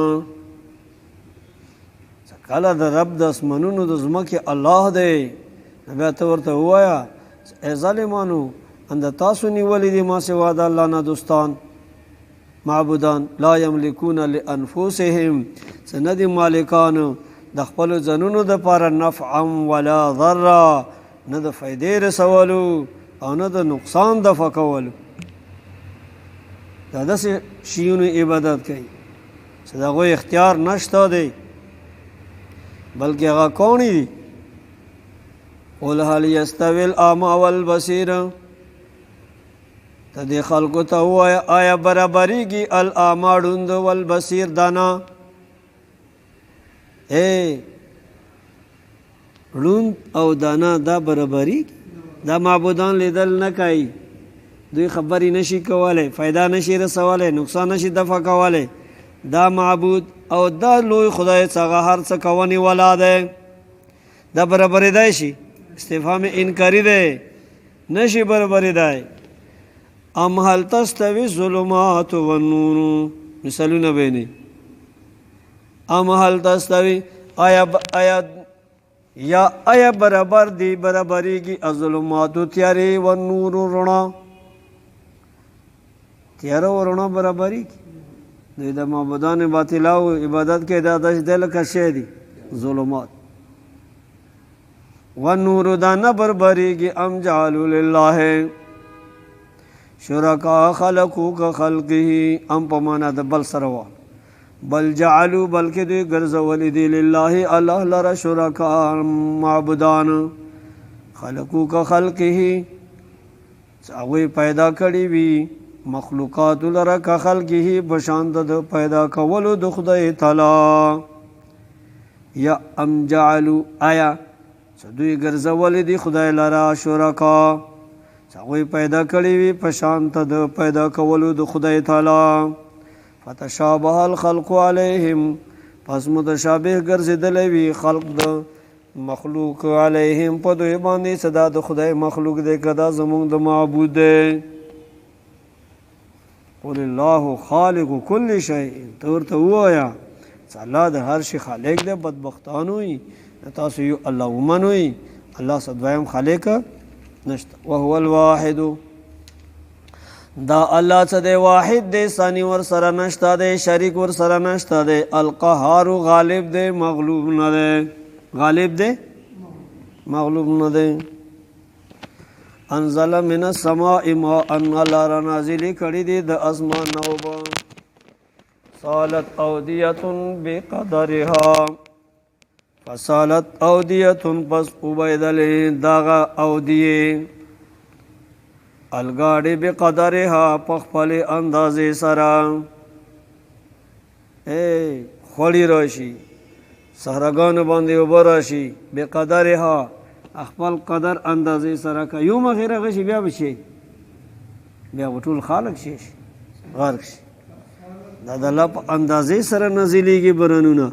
A: کله د رب د اسمانونو د ځمکې الله دی، بیا ته ورته ووایه ای ظالمانو اند تاسو نیولي دي ما سوا د الله نه دوستان معبودان. لا یملکون لانفسهم، څه نه دي مالکانو د خپلو ځانونو دپاره نفعا ولا ضرا، نه د فایدې رسولو او نه د نقصان دفع کولو. دا داسې شیونو عبادت کوي. چې د هغوی اختیار نشته دی بلکې هغه کوڼي دي. قل هل یستوی الاعمی والبصیر، ته دې خلکو ته ووایه آیا برابریږي الاعمی ړوند والبصیر دانا، ړوند او دانا دا برابریږي؟ دا معبودان لیدل نه کوي، دوی خبرې نشي کولی، فایده نشي رسولی، نقصان نشي دفع کولی. دا معبود او دا لوی خدای څنګه هر څه کوونی والا دی، دا برابرېدای شي؟ استفهام انکاري دی، نشي برابرېدای. ام هل تستوي الظلمات والنور، مثالونه بیني. ام هل تستوي، آیا برابر دی، برابریږي الظلمات تیارې والنور رڼا، تیاره او رڼا برابریږي؟ دوی د معبودان باطله او عبادت کې دا داسې دی لکه شی دي ظلمات. والنور دا نه برابریږي. ام جعلوا لله شرکا خلقو کا خلقه، ام په معنا د بل سره وه، بل جعلوا بلکې دوی ګرځولي دي لله الله لره شرکا معبودان، خلقو کا خلقه هغوی پیدا کړي وي مخلوقات لره کا خلقه بشان د پیدا کولو د خدای تعالی. یا ام جعلوا آیا دوی ګرځولي دي خدای لره شرکا هغوی پیدا کړي وي په شان د پیدا کولو د خدای تعالی. فتشابه الخلق علیهم، پس متشابه ګرځېدلی وي خلق د مخلوق علیهم په دوی باندې، صدا د خدای مخلوق دی که دا زمونږ د معبود دی. قل الله خالق کل شیء، ته ورته ووایه چې الله د هر شي خالق دی. بدبختان وي تاسو یو الله ومنوئ، الله څه دویم خالق نشته. وهو الواحد، دا الله څه دی واحد دی، ثاني ور سره نشته دی، شریک ور سره نشته دی. القهار غالب دی، مغلوب نه دی. غالب دی، مغلوب نه دی. انزل من السماء ماء، الله را نازلې کړي دي د اسمان نه اوبه. صالت اودیة بقدرها، فصالت اودیة پس اوبیدلې دغه اودیې الګاډې بقدرها په خپلې اندازې سره. خوړی راشي صحراګانو باندې اوبه راشي، بقدرها خپل قدر اندازې سره که یو مخې رغه شي بیا به شي، بیا به ټول خالق شي غرق شي. دا د الله په اندازې سره نازلېږي بارانونه،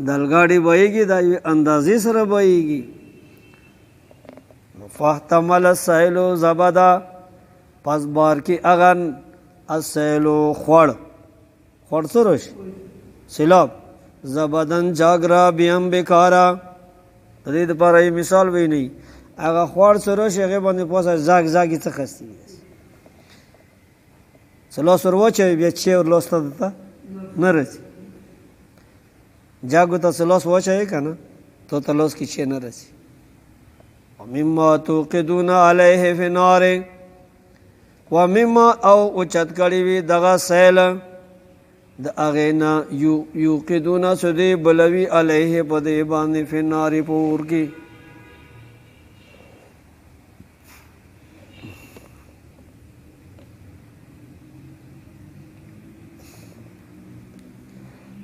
A: د الګاډې بهیږي دا یوې اندازې سره بهیږي. فاحتمل السیل زبدا، پس بار کې اغن السیل خوړ څه راشي سیلاب، زبدن جاګرا بیم بیکارا. د دې دپاره یې مثال وینئ، هغه خوړ څه راشي هغې باندې پوسه زاګ زاګې څه خستې وي، څه لاس ور واچوي بیا چې ور لاس ته درته نه رسي. جاګو ته څه لاس واچوي که نه تو ته لاس کې چې نه رسي. ومما توقدون علیه فی النار، ومما او اوچت کړي وي دغه سیل د هغې نه یوقدون څه دی بلوي علیه په دې باندې فی النار په اور کې.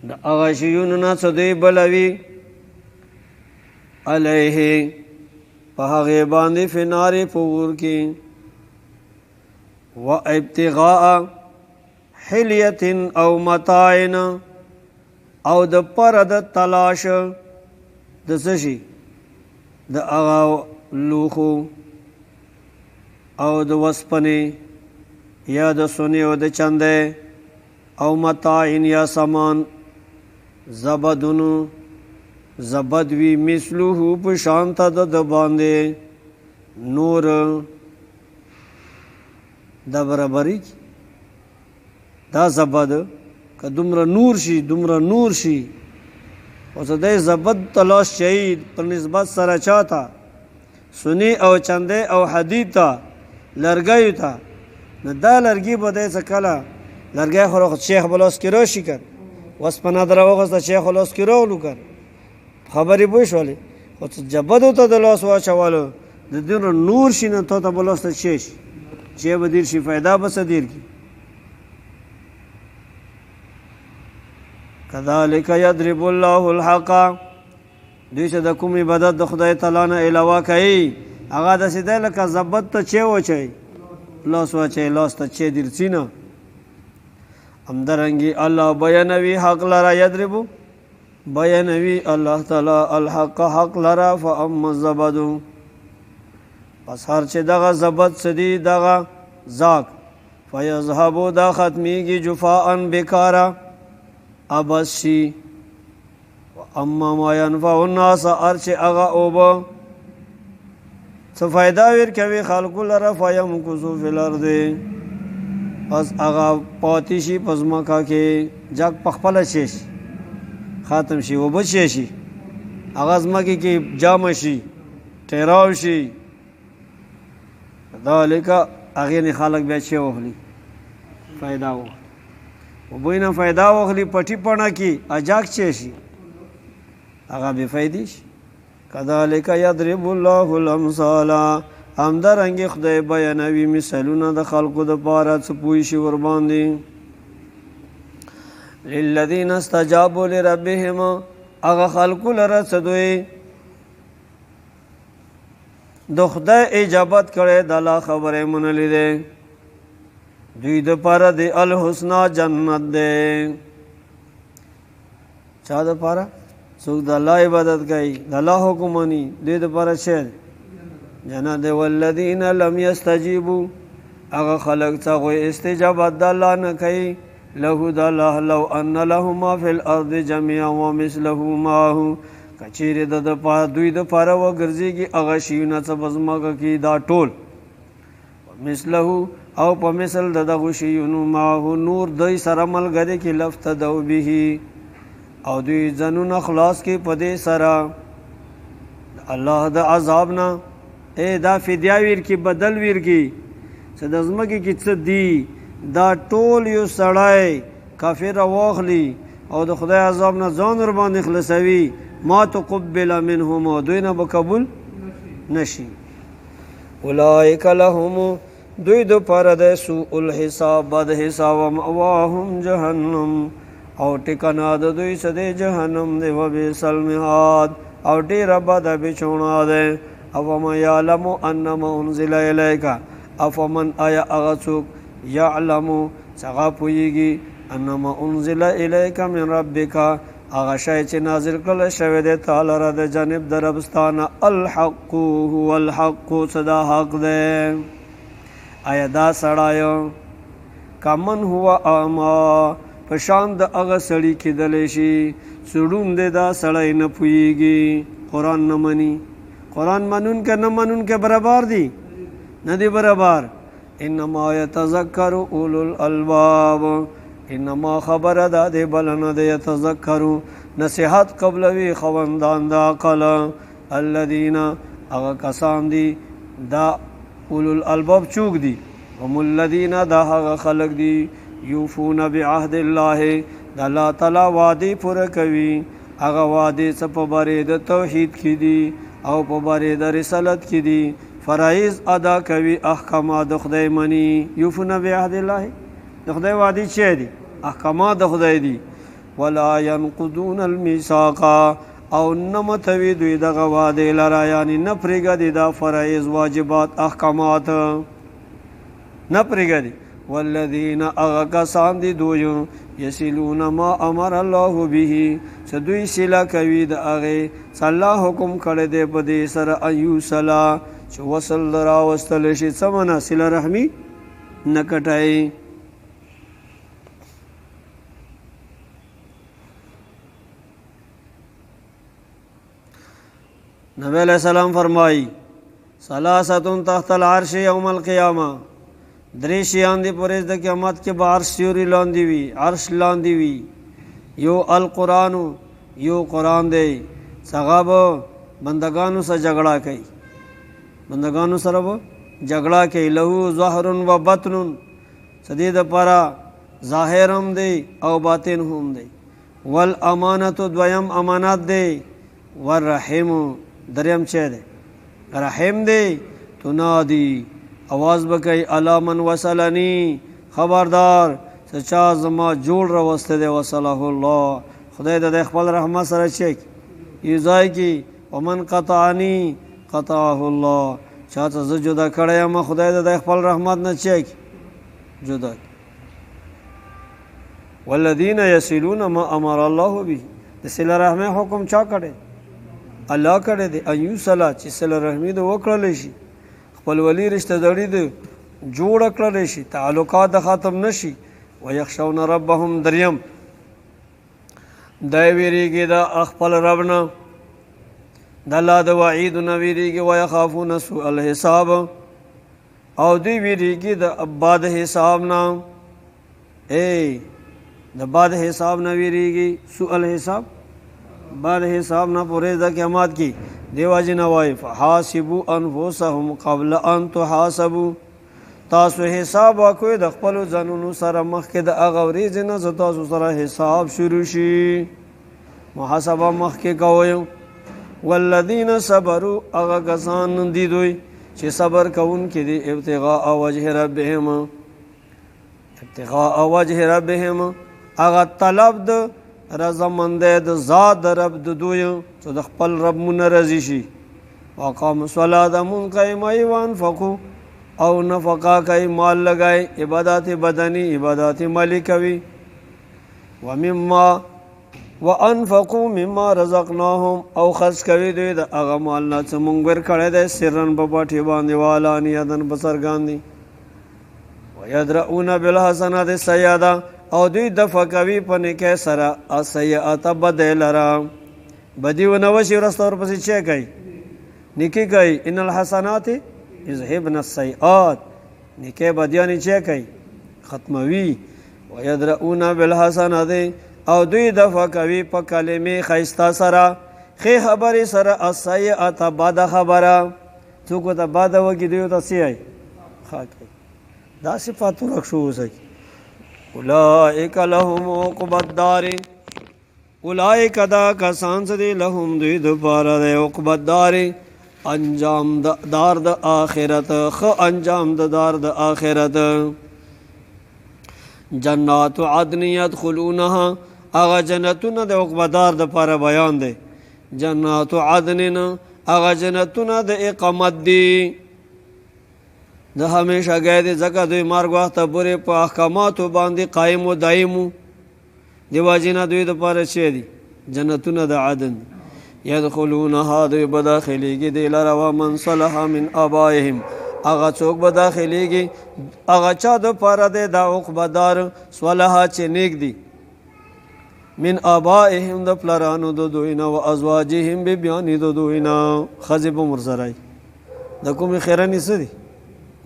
A: د هغه شیونو نه څه دی بلوي علیه په هغې باندې فی النار په اور کې. و ابتغاء حلیة او متاعن، او د پاره د تلاش د څه شي د هغه لوښو او د وسپنې یا د سونې او د چندې، او متاعن یا سامان. زبدونو زبد وی مثلوه په شان ته د باندې نور دا برابري دا زبد که دومره نور شي دومره نور شي، اوس د زبد تلاش شهید پر نسبت سره چاته سنی او چندې او حدید ته لرګیو ته، نو دا لرګي به دی څه کله لرګی خو شیخ بلاس کې راشي که وسپنه در واغسته شیخ لاس کې راولو کړ خبرې پوه شولې خو څه جبدو ته د لاس واچولو د دونه نور شي نه تا ته به لاس ته څه شي چې به دیر شي فایده به څه دیر کړي کذلک یضرب الله الحق دوی چې د کوم عبادت د خدای تعالی نه علاوه کوي هغه داسې دی لکه ضبط ته چې واچوي لاس واچوي لاس ته چې درڅي نه همدارنګې الله بیانوي حق لره یضربو بیانوي الله تعالی الحق حق لره فاما الزبد پس هر چې دغه زبد سدي دغه زاک فیذهبو دا ختمیږي جفاء بیکاره ابس شي اما ما ينفع الناس ارچ اغا اوبه څه فایده ورکوي خلکو لره فیمکثو فی الارض پس اغا پاتې شي په ځمکه کې جګ پخپله شي ختم شي اوبه شي هغه ځمکې کې جامه شي ټیراو شي ذلک هغې نه خلک بیا چې واخلي فایده واخلي اوبه نه فایده واخلي پټي پڼه کې اجاک چې شي هغه بې فایدې شي کذلک یضرب الله الامثال همدارنګې خدای بیانوي مثالونه د خلکو دپاره څه پوه شي ورباندې للذین استجابوا لربهم هغه خلکو لره څه دوی د خدای اجابت کړی د الله خبرې منلې دی دوی دپاره د الحسنا جنت دی چا دپاره څوک د الله عبادت کوي د الله حکم مني دوی دپاره څه جنت دی والذین لم یستجیبوا هغه خلک څه هغوی استجابت د الله نه کوي له د الله لو ان له ما فی الارض جميعا ومثله معه کچیرې د دوی دپاره وګرځېږي هغه شیونه څه په ځمکه کې دا ټول مثله او په مثل د دغو شیونو معه نور دوی سره ملګري کې لفتدوا به او دوی ځانونه خلاص کې په دې سره الله د عذاب نه دا فدیه ورکړي بدل ورکړي چې د ځمکې کې څه دي دا ټول یو سړی کافر واخلي او د خدای عذاب نه ځان ورباندې خلاصوي ما تقبل منهم دوی نه به قبول نشي اولئک لهم دوی دپاره د سوء الحساب بد حساب مأواهم جهنم او ټکانه د دوی څه دی جهنم دی وبئس المهاد او ډېره بده بچوڼه دی افمن یعلم انما انزل الیک افمن آیا هغه څوک یعلمو څنګه پوهیږي انما انزل الیک من ربک هغه شی چې نازل کړل شوی دی تعالی را د جانب د ربستانه الحق هو الحق صدا حق دی آیا دا سړی کمن هو اعما په شان د هغه سړي کېدلی شي سړون دی دا سړی نه پوهیږي قرآن نه مني قرآن منونکه نه منونکه برابر دي نه دی برابر انما یتذکر اولو الالباب انما خبره دا دی بلنه د یتذکرو نصیحت قبلوي خوندان د عقل الذین هغه کسان دي دا اولو الالباب چوک دي هم الذین دا هغه خلق دي یوفون بعهد الله د الله تعالی وعدې پوره کوي هغه وعدې څه په بارې د توحید کې دي او په بارې د رسالت کې دي فرایض ادا کوي احکامات د خدای مني یوفون بعهد الله د خدای وعدې څه دي احکامات د خدای دي ولا ينقضون الميثاق او نه ماتوي دوی دغه وعدې لره یعنې نه پرېږدي دا فرایض واجبات احکامات نه پرېږدي والذین هغه کسان دي دوی یصلون ما امر الله به چې دوی صله کوي د هغې څه الله حکم کړی دی په دې سره ان یوصله چې وصل راوستلی شي څه معنا صله رحمي نه کټئ نبی علیہ السلام فرمائی ثلاثتون تحت العرش یوم القیامه درې شیان دي پرېز د قیامت کې به عرش سیوري لاندې وي عرش لاندې وي یو القرآن یو قرآن دی څنګه به بندگانو سره جګړه کوي بندگانو سره به جګړه کوي له ظهر و بطن څه دې دپاره ظاهر هم دی او باطن هم دی والامانت دویم امانت دی، والرحم دریم چه دی رحم دی، تنادی आवाज بکئی الا من وصلنی خبردار چا زما جوړ راوسته دی وصله الله خدای د خپل رحمت سره چک یوځای کی ومن قطعنی قطعه الله چاته زه جدا کړی یم خدای د خپل رحمت نه چک جدا. والذین یصلون ما امر الله به د صله رحمه حکم چا کړی الله کړی دی ایو صلا چې صله رحمی د وکړل شي خپل ولی رشتہ داری د جوړ کړل شي تعلقات ختم نشي. ويخشون ربهم دریم دای ویریږي د خپل ربنا د الله د وعید نه ویریږي ويخافون سوء الحساب او دی ویریږي د بعد حساب نه د بعد حساب نه ویریږي سوء الحساب بعد حساب نه پورې د قیامت کی دیو جن وای فحاسبوا انفسهم قبل ان تحاسبوا تاسو حساب وکوي د خپل ځانونو سره مخکې د هغه ورځې نه تاسو سره حساب شروع شي محاسبه مخکې کوئ. والذین صبروا هغه کسان دي دوی چې صبر کوونکي دي ابتغاء وجه ربهم ابتغاء وجه ربهم هغه طلب د رضامندۍ د ذات د رب د دوی چې د خپل رب مونږ راضي شي. وقاموا الصلاة منقیمه وانفقوا او نفقا کوي مال لګای عبادت بدنی عبادت مالی کوي. ومما وانفقوا مما رزقناهم او خرج کوي دوی د هغه مال نه چې مونږ ورکړی دی سرن په پټي باندې والانیتن په څرګندې. ويدرؤون بالحسنات السیئه او دوی دفع کوي په نیکۍ سره السیئه بدۍ لره بدي ونه وشي وروسته ورپسې چې کوي نیکي کوي ان الحسنات یذهبن السیئات نیکۍ بدیانې چې کوي ختموي. ويدرؤون بالحسنات او دوی دفع کوي په کلمې ښایسته سره ښې خبرې سره السیئه بده خبره څوک ته بده وکړي دوی ته څه وایي ښه کوي دا صفاتونه شو اوسئ. اولئک لهم عقبی الدار اولئک دا کسان چې دي لهم دوی دپاره دی عقبی الدار انجام دار د آخرت ښه انجام د دار د آخرت. جنات عدن يدخلونها هغه جنتونه د عقبی دار دپاره بیان دی. جنات عدن هغه جنتونه د اقامت دي د همیشه ګی دی ځکه دوی مرګ وخته پورې په احکاماتو باندې قایم و دایم دی واجنه دوی دپاره چې دي جنتونه د عدن یدخلونها دوی به داخلیږي دی لره ومن صلح من آبائهم هغه څوک به داخلیږي هغه چا دپاره دی دا عقبی دار صلحه چې نیک دي من آبائهم د پلرانو د دوی نه و ازواجهم بیبیانې د دوی نه ښځې به ورسره د کومې خیرنې څه دي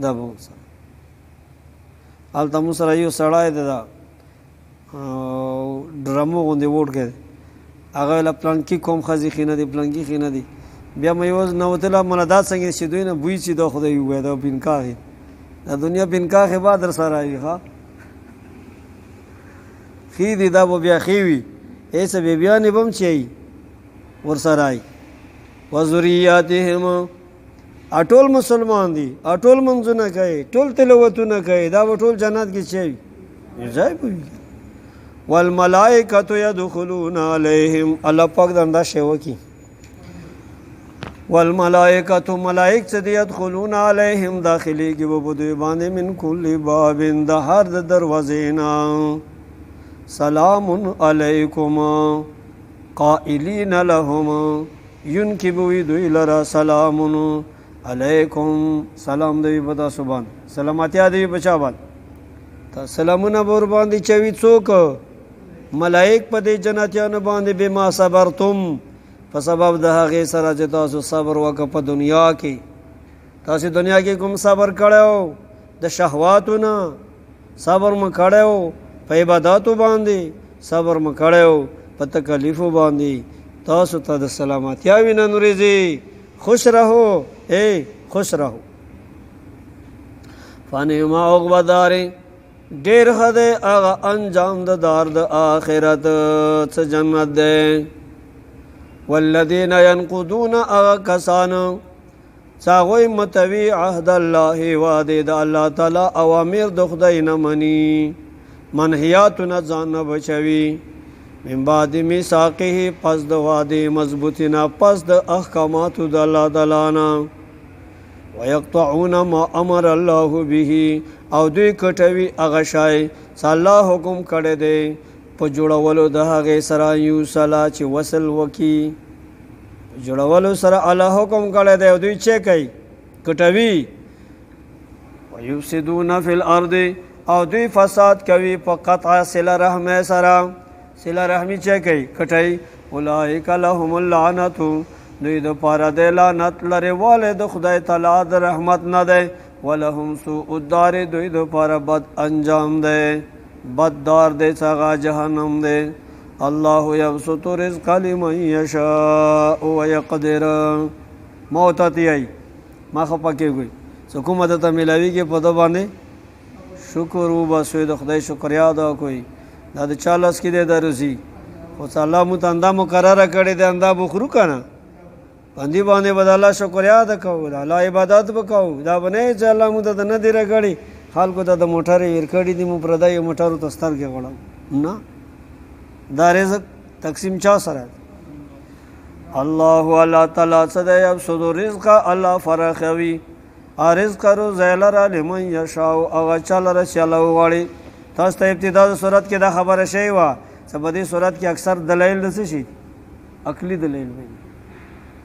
A: دا به ورسره هلته مو سره یو سړی دی دا ډرمو غوندې ووټ کې هغه له پلانکي کوم ښځې ښې نه دي پلانکي ښې نه دي بیا مې یوز نوتله مله دا څنګه چې دوی نه بوی چې دا خدای ووایه دا پینکاښې دا دنیا پینکاښې به در سره وي ښه ښې دي دا به بیا ښې وي ایسه بیبیانې به هم چې ورسره وي. وذریاتهم ټول مسلمان دي ټول منځونه کوي ټول تلاوتونه کوي دا به ټول جنت کې چې وي ځای به وي. والملائکة يدخلون علیهم الله پاک دنده شی وکړي والملائکة ملائک چې دي يدخلون علیهم داخلیږي به په دوی باندې من کل باب د هر د دروازې نه سلام علیکم قائلین لهم ینکي به وي دوی لره سلام علیکم سلام دوی په تاسو باندې سلامتیا دوی په چا باندې سلامونه به ورباندې چوي څوک ملائک په دې جنتیانو باندې بما صبرتم په سبب د هغې سره چې تاسو صبر وکړه په دنیا کې تاسو دنیا کې کوم صبر کړی د شهواتو نه صبر مو کړی په عباداتو باندې صبر مو کړی په تکلیفو باندې تاسو ته د سلامتیا وینه نورېږي خوش رهو خوش رهو. فنعم عقبی الدار ډیر خده هغه انجام د دار د آخرت څه جنت ده. والذین ینقضون هغه کسان چاغوی متوی عهد الله وعده د الله تعالی اوامر د خدای نه منی منهیاتونه ځان نه بچوي من بعد میثاقه پس د وعده مضبوطینا پس د احکاماتو د الله تعالی نه ويقطعون ما امر الله به او دوی کټوي هغه شای چې الله حکم کړی دی په جوړولو د هغې سره یو صلا چې وصل وکي جوړولو سره الله حکم کړی دی او دوی چې کوي کټوي ويفسدون فی الارض او دوی فساد کوي په قطع صله رحم سره صله رحمی چې کوي کټوي اولئک لهم اللعنت دوی د پاره د لعنت لري والے د خدای تعالی د رحمت نه ده ولهم سوء الدار دوی د پاره بد انجام ده بد دار ده څنګه جهنم ده. الله یبسط رزق لمن یشاء ويقدر موت تی ما خپکه کوي څوک مدد ملوي کې په د باندې شکر وباسوي د خدای شکریا ادا کوي دا د چالس کې د درسي خو الله مو تنده مقرره کړی د انده بخرو کنه باندې باندې بد الله شکریا ادا کوو الله عبادت وکاو دا باندې چې الله مو ته نه دی راګړي خلکو ته د موټر ورکړي دي مو پردای موټر تستر کې غړم نه دا رزق تقسیم چا سره الله تعالی صدا یبسط رزق الله فرخوي رزق رو زیلر لمن یشاء او چل رسول غړي تاسو ته ابتدا د صورت کې دا خبره شوی و سبدي صورت کې اکثر دلایل دسه شي عقلی دلایل وي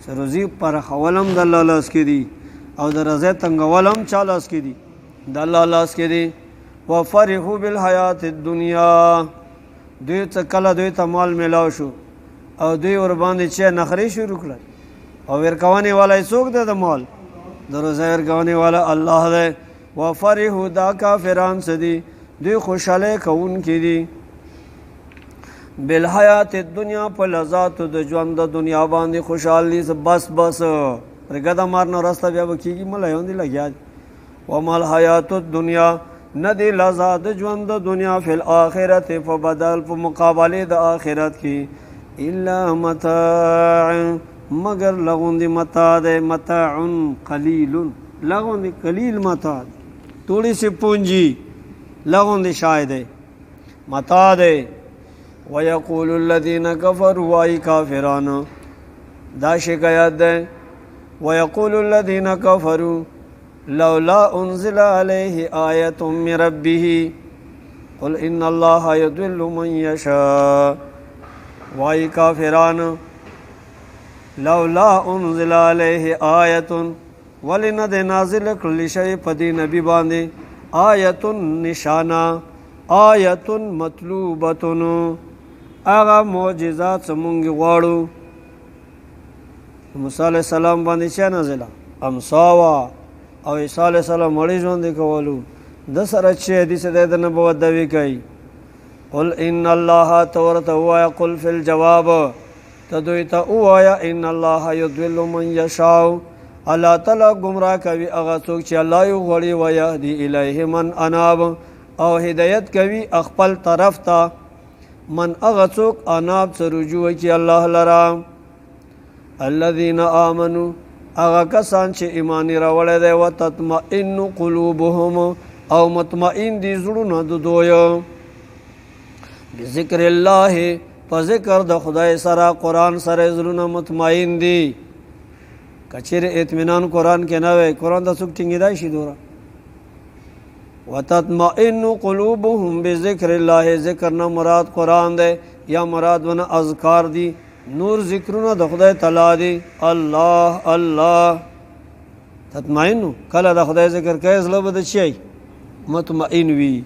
A: سروزی پر خولم د الله لاس کې دي او د رضا تنگولم چا لاس کې دي د الله لاس کې دي وفرحوا بالحیات الدنیا دوی ته کله دوی ته مال میلاو شو او دوی ور باندې چې نخري شروع کړل او ورکوانی والا څوک ده د مال د روزه ورکوانی والا الله ده وفرحوا دا کافران سدي دوی خوشاله کون کې دي بالحیات الدنیا په لذات د ژوند د دنیا باندې خوشحالي بس رګدا مارنه راسته بیا وکیږي ملایون دي لګیا ومال حیات الدنیا ندی لذات ژوند د دنیا فی الاخرت فبدل په مقابله د آخرت کې الا متاع مگر لغوندی متاع ده متاع قلیل لغوندی قلیل متاع توڑی سی پونجی لغوندی شاید متاع ده ويقول الذين كفروا واي كافرون دا شکایت ده ويقول الذين كفروا لولا انزل عليه آية من ربه قل ان الله يضل من يشاء واي كافرون لولا انزل عليه آية ولن ده نازل كل شيء پدی نبی باندې آیة نشانه آیة مطلوبه اغا معجزات سمونږ غواړو موسی علیہ السلام باندې چې نازله امساوا او عیسی علیہ السلام مړی ژوند کولو د سره چې حدیث د نبوت دوی کوي قل ان الله تورته هو يقول في الجواب تدویت اوایا ان الله يضل من يشاء الله تعالی گمراه کوي هغه څوک چې الله یو غړي و يهدي الیه من اناب او هدایت کوي خپل طرف ته من اغه څوک اناب سره رجوع کی الله لرا الذين امنوا اغه کسان چې ایمان راوړل دي او تطمئن قلوبهم او مطمئن دي زړونه د دوی بذکر الله په ذکر د خدای سره قران سره زړونه مطمئن دي کچیر اطمینان قران کې نه وي قران د څوک ټینګیدای شي دورا وتطمئن قلوبهم بذکر الله ذکر نه مراد قران ده یا مراد ونه اذکار دي نور ذکرونه د خدای تعالی دي الله الله تطمئن کله د خدای ذکر کوي زړه بد شي مطمئن وي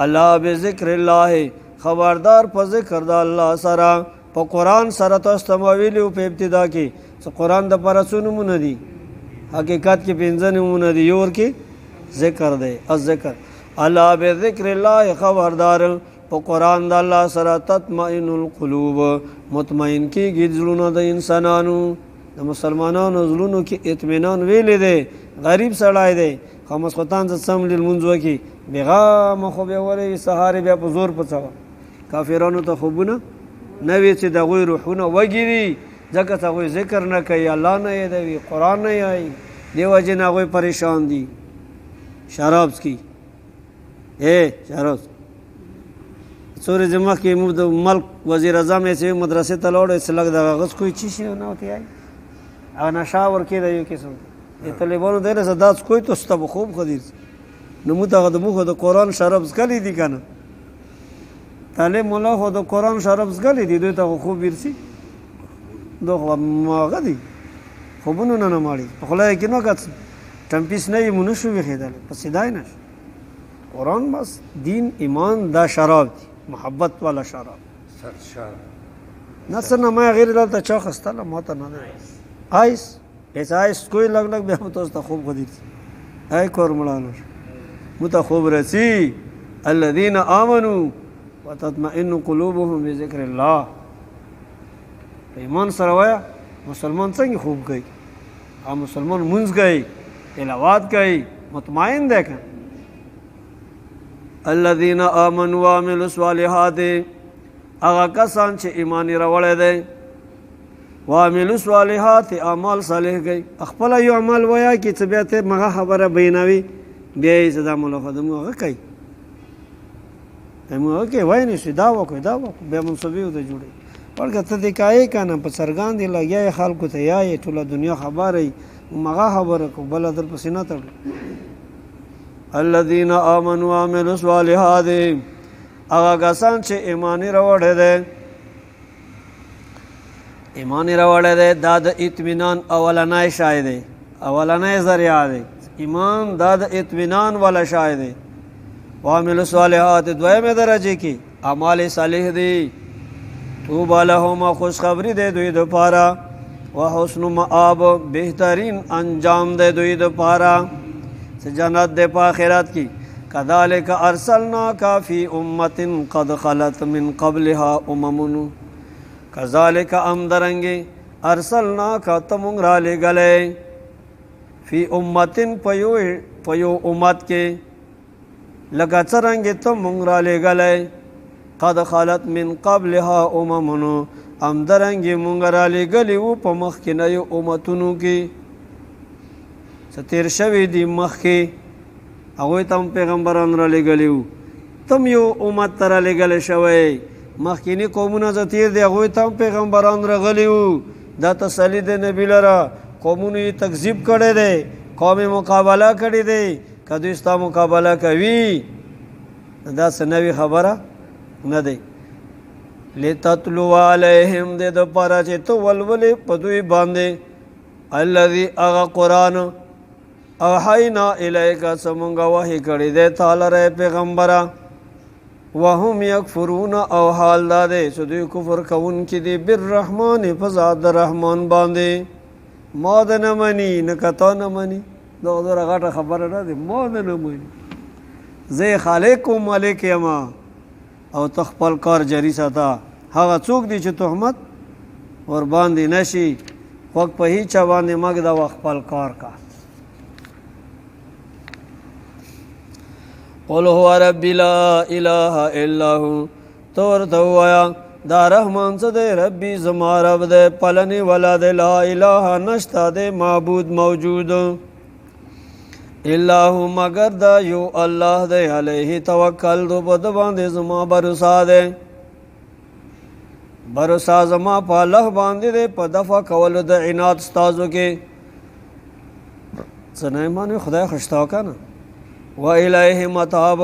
A: الله بذکر الله خبردار په ذکر د الله سره په قران سره تاسو ویلو په ابتدا کې چې قران د پرسونو مونږ دي حقیقت کې پنځه نمونه دي یور کې ذکر دی الذکر الله بذکر الله خبردار په قران د الله سره تطمئن القلوب مطمئن کیږي زړونه د انسانانو د مسلمانانو زړونو کې اطمینان ویلې دی غریب سړی دی خامسخوتان ته سم لمونځ وکړي بېغامه خوب یې ولې سهار بیا په زور پڅوه کافرانو ته خوبونه نه وي چې د هغوی روحونه وږي دي ځکه چې هغوی ذکر نه کوي الله نه یادوي قرآن نه یایي دې وجې نه هغوی پریشان دي شراب څکي شراب څو ورځې مخکې موږ د ملک وزیر اعظم یې چې مدرسې ته لاړو چې لږ دغه غس کوی چی شي نه ورته یایي هغه نشه ورکېده یو قسم د طالبانو دی نه دا څکوی ته ستا به خوب ښه دي نو موږ هغه د موږ د قرآن شراب څکلی دي که نه طالب مولا خو د قرآن شراب څکلی دي دوی ته خو خوب ورسي دا خو هغه دي خوبونو نه ماړي په خوله یې کې نو که ټمپیس نه وي مو نه شو ویښېدلی په سیدای نه شو قرآن بس دین ایمان دا شراب دي محبت والا شراب نه څه نه ما غیر دلته چا خستله ما ته نه دی آیس ایس آیس کوی لږ لږ بیا به تاسو ته خوب ښه درځي ای کور مړانو مو ته خوب رسي الذین آمنوا وتطمئن قلوبهم بذکر الله په ایمان سره وایه مسلمان څنګه خوب کوي مسلمان مونځ کوي تلاوت کوي مطمئن دی که الذین آمنوا وعملوا الصالحات هغه کسان چې ایمان یې راوړی دی وعملوا الصالحات اعمال صالح کوي خپله یو عمل وایه کې چې بیا ته مغه خبره بیانوي بیا یې چې دا مولا خدمو هغه کوي موږ هغه کوي وایي نه شي دا وکړو بیا منصوبې ورته جوړوي بلکې ته دې کوې که نه په څرګند یې لګیا یې خلکو ته یایې ټوله دنیا خبره یي مغه خبره کو بله درپسې نه تړو الذین آمنوا وعملوا الصالحات هغه کسان چې ایمان یې راوړی دی ایمان یې راوړی دی دا د اطمینان اولنی شی دی اولنی ذریعه دی ایمان دا د اطمینان والا شی دی وعملوا الصالحات دویمه درجې کې اعمال صالح دی طوبی لهم خوشخبری دی دوی دپاره وحسن مآب بهترین انجام دی دوی دپاره چې جنت دی په آخرت کې کذالک ارسلناک فی امة قد خلت من قبلها امم کذالک امدرنګې ارسلناک ته موږ رالیږلی فی امة په یو امت کې لکه څرنګې ته موږ رالیږلی قد خلت من قبلها اممونو همدرنګې موږ رالیږلي وو په مخکینیو امتونو کې څه تېر شوي دي مخکې هغوی ته هم پیغمبران رالیږلي وو تم یو امت ته رالیږلی شوی مخکیني قومونه څه تېر دي هغوی ته هم پیغمبران راغلي وو دا تسلي د نبي لره قومونو یې تکذیب کړی دی قوم یې مقابله کړې دی که دوی ستا مقابله کوي دا څه نوې خبره نه دی لتتلو علیهم د دپاره چې ته ولولې په دوی باندې الذي هغه قرآن اوحینا الیک څه مونږ وحی کړی دی تا لره پیغمبره وهم یکفرون او حال دا دی چې دوی کفر کوونکي دي بالرحمن په ذات د رحمان باندې ما د نه مني نه که تا نه مني دا دومره غټه خبره نه دی ما د نه مني زه خالق و مالک یما او ته خپل کار جاري ساته هغه څوک دی چې تهمت ورباندې نشي خوږ په هیچ چا باندې مږ ده خپل کار کا قل هو ربی لا اله الا هو تو ورته ووایه دا رحمان څه دی ربي زما رب دی پلنې والا دی لا اله نشته دی معبود موجود الا هو مگر دا یو الله دی علیه توکل دو په ده باندې زما بروسا دی بروسا زما په الله باندې دی په دفع کولو د عناد ستاسو کې څه نه مانې خدای خوشتا که نه و الیه متاب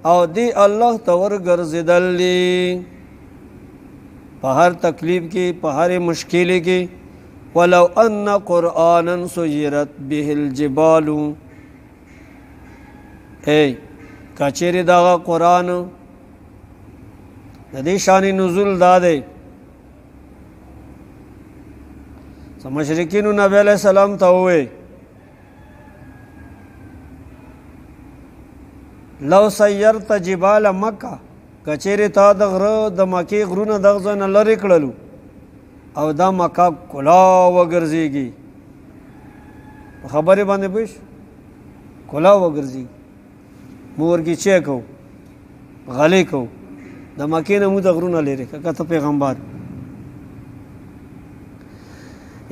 A: او دی الله ته ورګرځېدل دي په هر تکلیف کې په هر مشکل کې ولو ان قرآنا سیرت به الجبال ای کچېرې دغه قرآن د دې شان نزول دا دی مشرکینو نبی علیہ السلام ته ووایي لو سیرت جبال مکه کچېرې تا د غره د مکې غرونه دغه ځای نه لرې کړلو او دا مکه کلا وګرځېږي په خبرې باندې پوه کلاو وګرځي مور کې چې کو غلې کو د مکې نه مو د غرونه لري که ته پیغمبر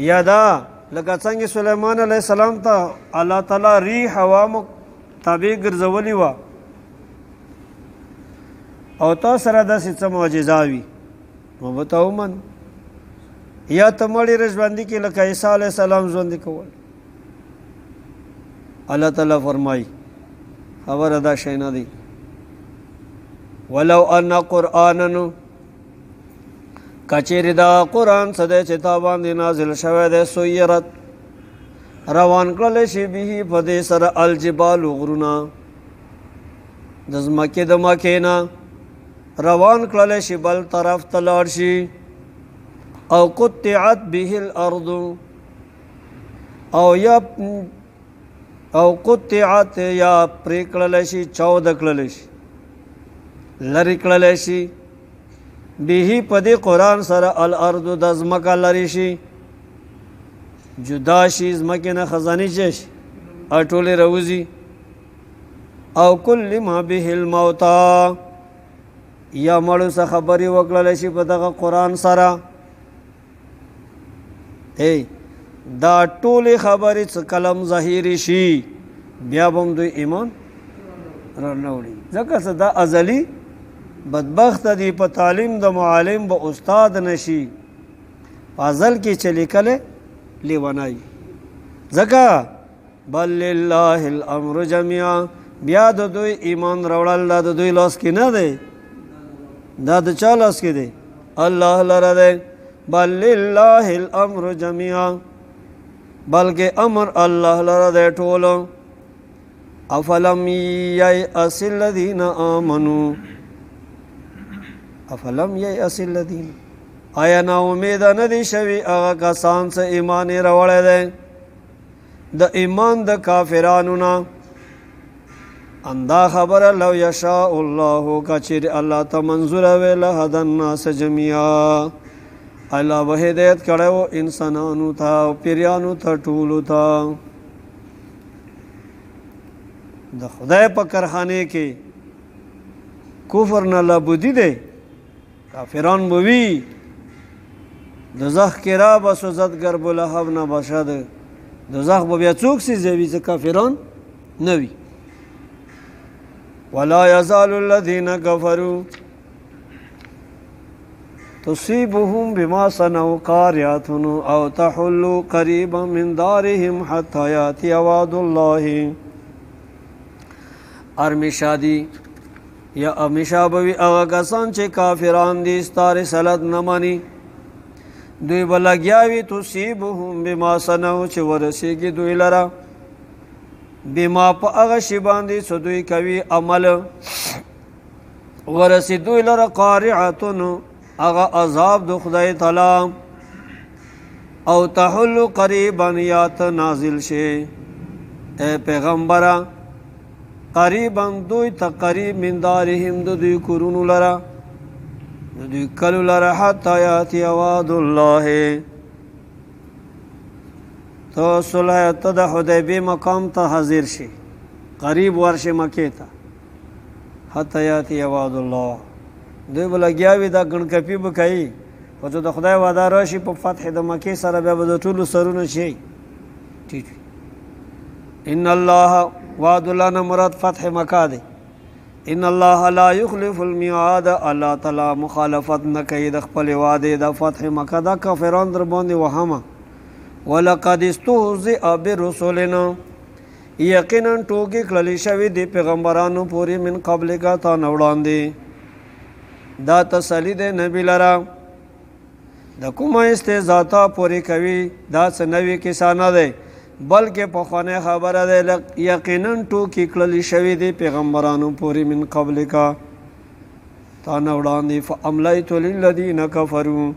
A: یادا لکه څنګه سليمان عليه السلام ته الله تعالی ریح هوا تابع ګرځولي و او تا سره داسې څه معجزه وي نو به ته ومن یا ته مړي ژوندي کې لکه عیسی علیه السلام ژوندي کول الله تعالی فرمایي خبره دا شی نه دی ولو ان قرآنا کچیر دا قرآن صدی چې تا باندې نازل شوی دی سویرت روان کړلی شي به په دې سره الجبال غرونه د ځمکې د مکې نه روان کړلی شي بل طرف ته لاړ شي او قطعت به الارض او قطعت یا پرې کړلی شي چاوده کړلی شي لرې کړلی شي به په دې قرآن سره الارض د ځمکه لرې شي جدا شي ځمکې نه خزانې چې شي ټولې راوځي او کل ما به الموتا یا مړو څه خبرې وکړلی شي په دغه قرآن سره دا ټولې خبرې څه کلم ظاهري شي بیا به هم دوی ایمان را نه وړي ځکه څه دا ازلي بدبخت دی په تعلیم د معلم به استاد نشي ازل کې چې لیکلی لیونی ځکه بل لله الامر جميعا بیا د دوی ایمان راوړل دا د دوی لاس کې نه دی دا د چا لاس کې دی الله لره دی بل لله الامر جميعا بلکې امر الله لره دی ټولو افلم ییأس الذین آمنوا افلم ییأس الذین آیا نا امیده ندی شوی هغه کسان څه ایمان یې راوړی دی د ایمان د کافرانو نه اندا خبره لو یشاء الله کچیر الله ته منظور وی لهدى الناس جميعا الله به هدایت کړو انسانانو ته او پیرانو ته ټولو ته د خدای په کرخانه کې کفر نه لابودی دی کافران بوي دوزخ کې را بسوزد ګرب لهب نه بشد دوزخ به بیا څوک سي زوي چې کافران نه وي ولا يزال الذين كفروا تصيبهم بما صنعوا قارعة او تحل قريبا من دارهم حتى ياتي وعد الله ارمشادی یا امیشابوی اغا کسان چې کافران دي ستا رسالت نه مانی دوی به لګیاوي تصیبهم بما صنعوا چې ورسیږي دوی لره بما په هغه شي باندې څه دوی کوي عمل ورسي دوی لره قارعتن هغه عذاب د خدای تعالی او تحل قریبا یات نازل شي اے پیغمبره قریبا دوی تقریب من دارهم دوی کورونو لرا دوی کلو لرا حتی یاتی وعد الله تو صلح ته د حدیبیه مقام ته حاضر شي قریب ورشه مکې ته حتی یاتی وعد الله دوی بلګیاوي دا ګڼکپي به کوي خو د خدای وعده راشي په فتح د مکې سره بیا به د ټولو سرونه شي ټیټ ان الله وعد الله نه مراد فتح مکه دی ان الله لا يخلف الميعاد الله تعالی مخالفت نه کوي د خپل وعده د فتح مکه دا کافرون در باندې وهمه ولقد استهزئ برسلنا یقینا ټوکی کړلی شوی دی پیغمبرانو پوری من قبل کا تا نوړاندې دا تسلی دی نبی لرا د کومه استهزاء پوری کوي دا څه نوې کیسه نه دی بلکې په خانه خبره ده یقینا ټوکی کړلی شوی دی پیغمبرانو پوری من قبل کا تا نه وړاندې فاملیت للذین کفروا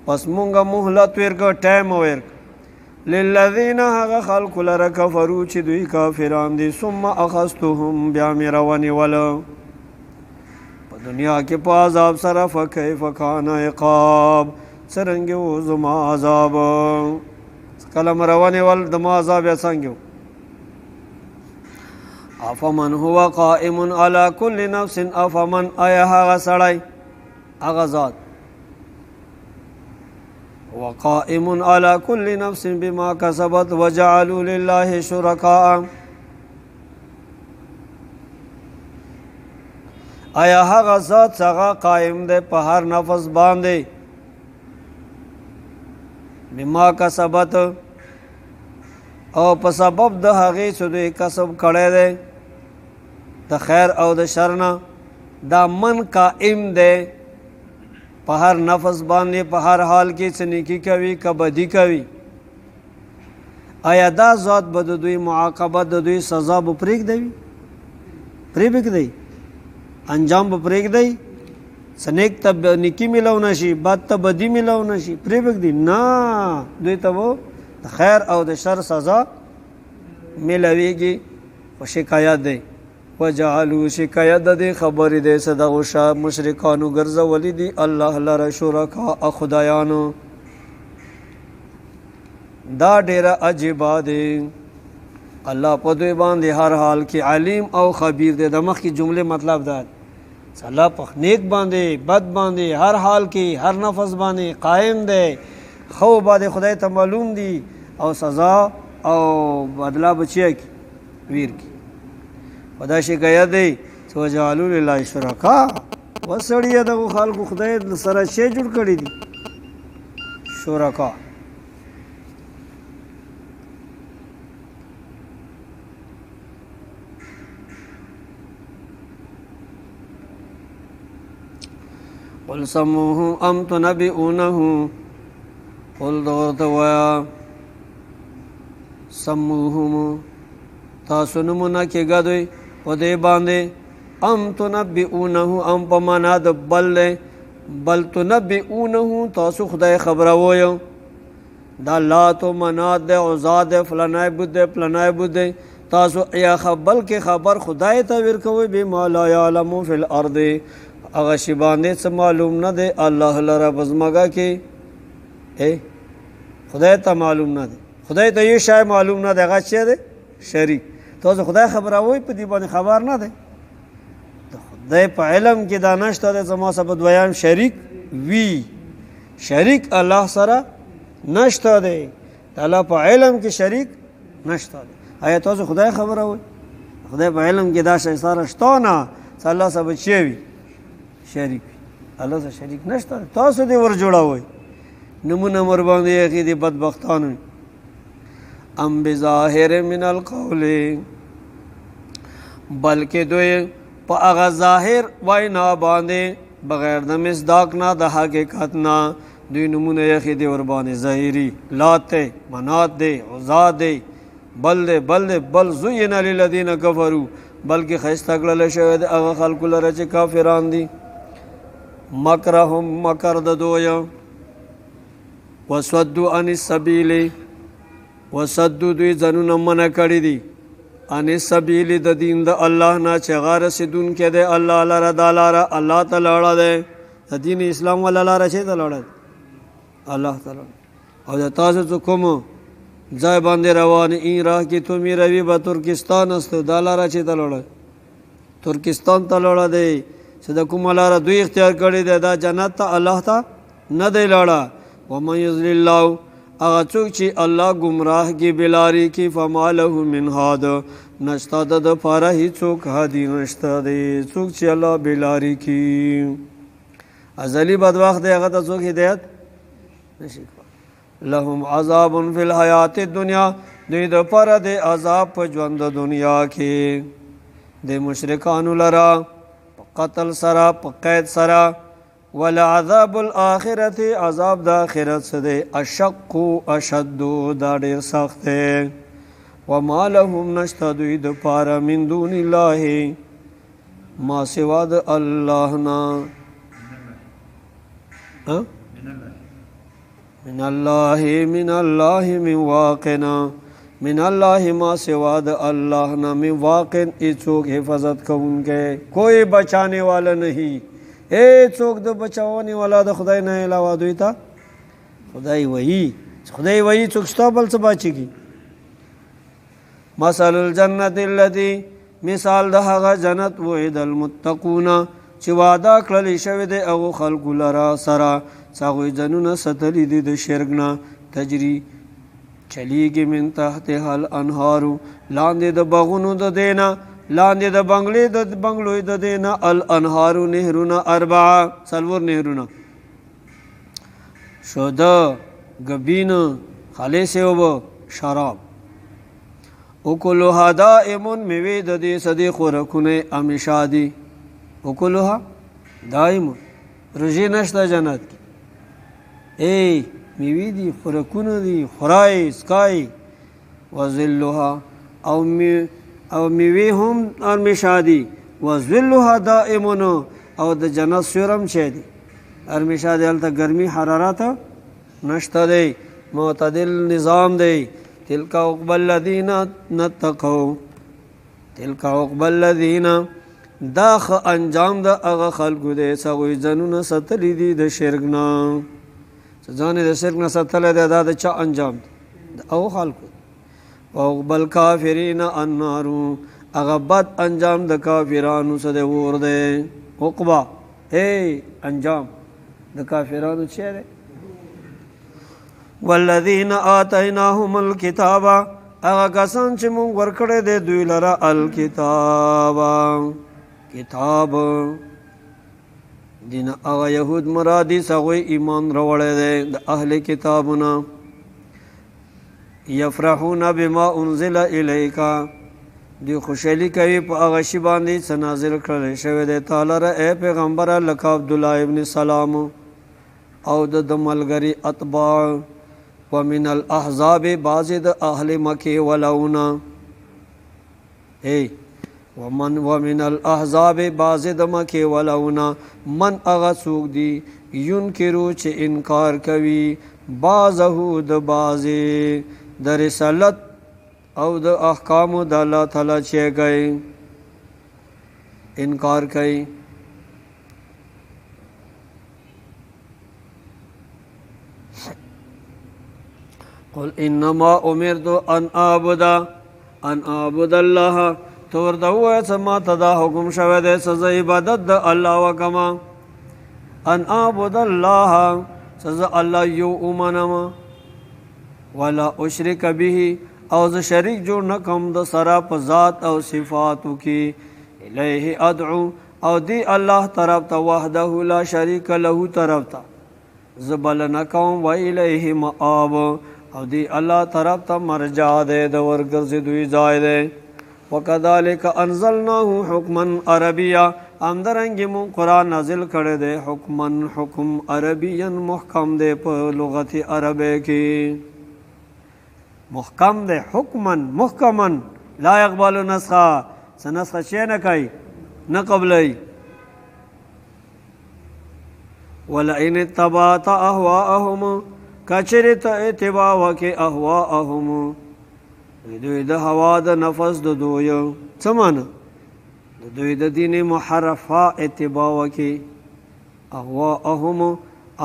A: پس مونږه مهلت ورکو ټایم ورک للذین هغه خلق لره کفروا چې دوی کافران دي ثم اخذتهم بیا مې راونیولو په دنیا کې په عذاب سره فکیف کان عقاب څرنګه و زما عذاب کله روانه ول د ما عذاب څنګه افمن هو قائم على كل نفس افمن آیا هغه سړی هغه ذات وقائم على كل نفس بما كسبت وجعلوا لله شركاء آیا هغه ذات څنګه قائم دی په هر نفس باندې بما کسبت او په سبب د هغې چې دوی کسب کړی دی د خیر او د شر نه دا من قائم دی په هر نفس باندې په هر حال کې څه نیکي کوي که بدي کوي آیا دا ذات به د دوی معاقبت د دوی سزا به پرېږدوي پرېږدي انجام به پرېږدي څه نیک ته نیکي میلو نه شي بد ته بدي میلو نه شي پرېږدي نه دوی ته به د خیر او د شر سزا میلویږي په شکایت دی وجعلوا شکایت د دې خبرې دی څه دغو مشرکانو ګرځولي دي الله لره شرکا خدایانو دا ډېره عجیبه دی الله په دوی باندې هر حال کې علیم او خبیر دی د مخکې جملې مطلب دا الله په نیک باندې بد باندې هر حال کې هر نفس باندې قائم دی خو باندې خدای ته معلوم دی او سزا او بدلا بچی کی ویر کی خدا شکایت دی وجعلوا لله شرکا وسړی دغه خلکو خدای سره شی جوړ کړی دي شرکا قل سموه ام تنبئونه قل دغتویا سموهم تاسو نمونه کېږه دوی په دې باندې ام تنبئونه ام په معنا د بل تنبئونه تاسو خدای خبروئ دا لات و منات د عزا د فلانای بود د فلانای بود تاسو یا خبل کې خبر خدای ته ورکوي بما لا يعلم فی الارض هغه شی باندې څه معلوم نه دی الله لره بزمګه کې خدای ته معلوم نه دی خدای ته یو شی معلوم نه دی هغه څه دی شریک تاسو خدای خبروي په دې باندې خبر نه دی خدای په علم کې دا نشته دی زما سره دویان شریک وی شریک الله سره نشته دی الله په علم کې شریک نشته دی آیا تاسو خدای خبروي خدای په علم کې دا شی سره شته نه الله سره چی شریک الله سره شریک نشته تاسو دې ور جوړاوي نمونه مر باندې کې دي بدبختانو ام بظاهر من القول بلکې دوی په هغه ظاهر وینا باندې بغیر د مصداق نه د حقیقت نه دوی نمونه یې کې دي ور باندې ظاهري لات منات دي عزا دي بل زین للذین کفروا بلکې خسته کړل شوی د هغه خلکو لره چې کافران دي مکرهم مکر د دوی وصدوا عن السبیل وصدوا دوی ځانونه منع کړي دي عن السبیل د دین د الله نه چې هغه رسېدونکی دی الله لره دا لاره الله ته لاړه دی د دین اسلام والا لاره چې ته لاړه الله تعالی او د تاسو څه کوم ځای باندې روان این راه کې تو میروي به ترکستان است دا لاره چې ته لاړه ترکستان ته لاړه دی چې د کومه لاره دوی اختیار کړې ده دا جنت ته الله ته نه دی لاړه ومن یضلل الله هغه څوک چې الله ګمراه کې بلاري کې فما له من هاد نشته د دپاره هېڅوک هادي نشته دی څوک چې الله بلاري کې ازلي بدبخت دی هغه ته څوک هدایت نشي لهم عذاب فی الحیات الدنیا دوی دپاره د عذاب په ژوند د دنیا کې د مشرکانو لره په قتل سره په قید سره ولعذاب الاخرت عذاب د آخرت څه دی اشق اشد دا ډېر سخت دی وما لهم نشته دوی دپاره من دون الله ما سوا د الله نه من الله من واقنا من الله ما سوا د الله نه من واقع هیڅوک حفاظت کوونکی کوئی بچانے والا نہیں هیڅوک د بچاونې والا د خدای نه علاوه دوی ته خدای وایي څوک شته بل څه بچېږي مثل الجنة التي مثال د هغه جنت وعد المتقون چې وعده کړل شوی دی هغو خلکو لره سره چې هغوی ځانونه ساتلي دي د شرک نه تجري چلیږي من تحتها الانهار لاندې د باغونو د دی نه لاندې د بنګلو د دی نه الانهار نهرونه اربعه څلور نهرونه شده ګبین خالص اوبه شراب اکلها دائم میوې د دې صدې خوراکونه همیشه دي اکلها دائم روژې نشته جنت کې میوې دي خوراکونه دي خورای سکای وظلها او میوې هم همیشه دي وظلها دائم او د جنت سیورم چې دي همیشه دی هلته ګرمي حرارت نشته دی معتدل نظام دی تلک عقبى الذین اتقوا تلک عقبى الذین دا انجام د هغه خلکو دی چې هغوی ځانونه ساتلي دي د شرک نه ځان د شرک نه ساتلی دی دا د چا انجام دی د هغو خلکو عقبى الکافرین النار هغه بد انجام د کافرانو څه دی اور دی عقبه انجام د کافرانو چې دی والذین آتیناهم الکتاب هغه کسان چې مونږ ورکړی دی دوی لره الکتاب کتاب دین هغه یهود مرادي هغوی ایمان راوړی دی د اهل کتابونه یفرحون بما انزل الیک دوی خوشحالي کوي په هغه شي باندې څه نازل کړلی شوی دی تا لره ای پیغمبره لکه عبدالله ابن سلام او د ملګري اتباع ومن الاحزاب بعض د اهل مکه ولونا ومن الاحزاب بعض د مکه ولونا من اغه څوک دی ينکرو چې انکار کوي بعضه د بعضه د رسالت او د احکام د الله تعالی چې کوي انکار کوي قل انما امرت ان اعبد الله تو ورته ووایه چې ما ته دا حکم شوی دی چې زه عبادت د الله وکړم ان اعبد الله چې زه الله یو ومنم ولا اشرک به او زه شریک جوړ نه کړم د سره په ذات او صفاتو کې الیه ادعو او دی الله طرف ته وحده لا شریک له طرف ته زه بلنه کوم و الیه مآب او دی الله طرف ته مرجع دی د ورګرځېدوی ځای دی وکذلک انزلناه حکما عربیا همدارنګې مونږ قرآن نازل کړی دی حکما حکم عربیا محکم دی په لغت عربی کې محکم دی حکما محکما لا يقبل نسخه څه نسخه شی نه کوي نه قبلوي ولئن اتبعت اهواءهم کچری ته اتباع وکې اهواءهم دوی د هوا د نفس د دوی څه معنی د دوی د دین محرفه اتباع وکې اهواءهم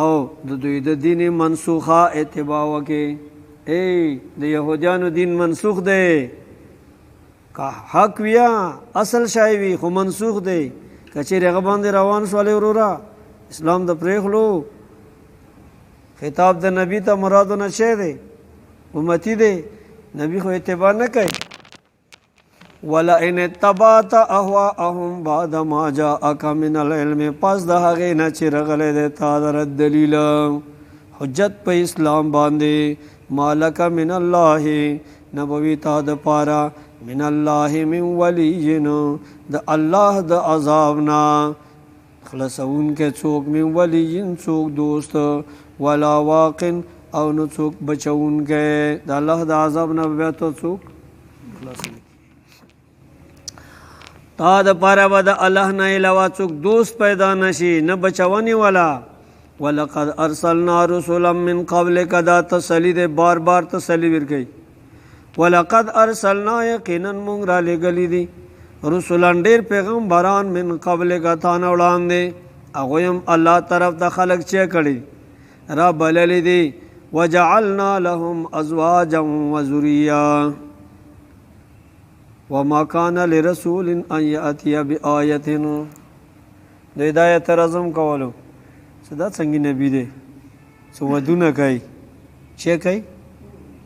A: او د دوی د دین منسوخه اتباع وکې د یهودیانو دین منسوخ دی که حق ویا اصل شای وي خو منسوخ دی کچری هغه باندې روان شولې وروره اسلام د پرېښلو خطاب د نبی ته مراد نه شی دی امتی دی نبی خو اتباع نه کوي ولئن اتبعت اهواءهم بعد ما جاءك من العلم پس د هغې نه چې راغلی دی تا در دلیل حجت په اسلام باندې مالک من الله نبوي تا د پاره من الله من ولی د الله د عذاب نه خلاصون کې څوک من ولی څوک دوست ولا واقن او نو څوک بچون کې د الله د عذاب نه بیا ته څوک خلاصون تا د پاره به د الله نه علاوه څوک دوست پیدا نشي نه بچونی والا ولقد ارسلنا رسلا من قبلك دا تسلی دے بار بار تسلی ورکي ولقد ارسلنا یقینا مونږ را لګلی دي رسولان ډیر پیغمبران من قبلك تا نه وړاندې هغه هم الله طرف ته خلق چې کړي را بللی دي وجعلنا لهم ازواجا وذريه وما کان لرسول ان یاتی بآیة د هدایت رزم کولو صدا څنګه نبی دی څه ودونه کوي چې کوي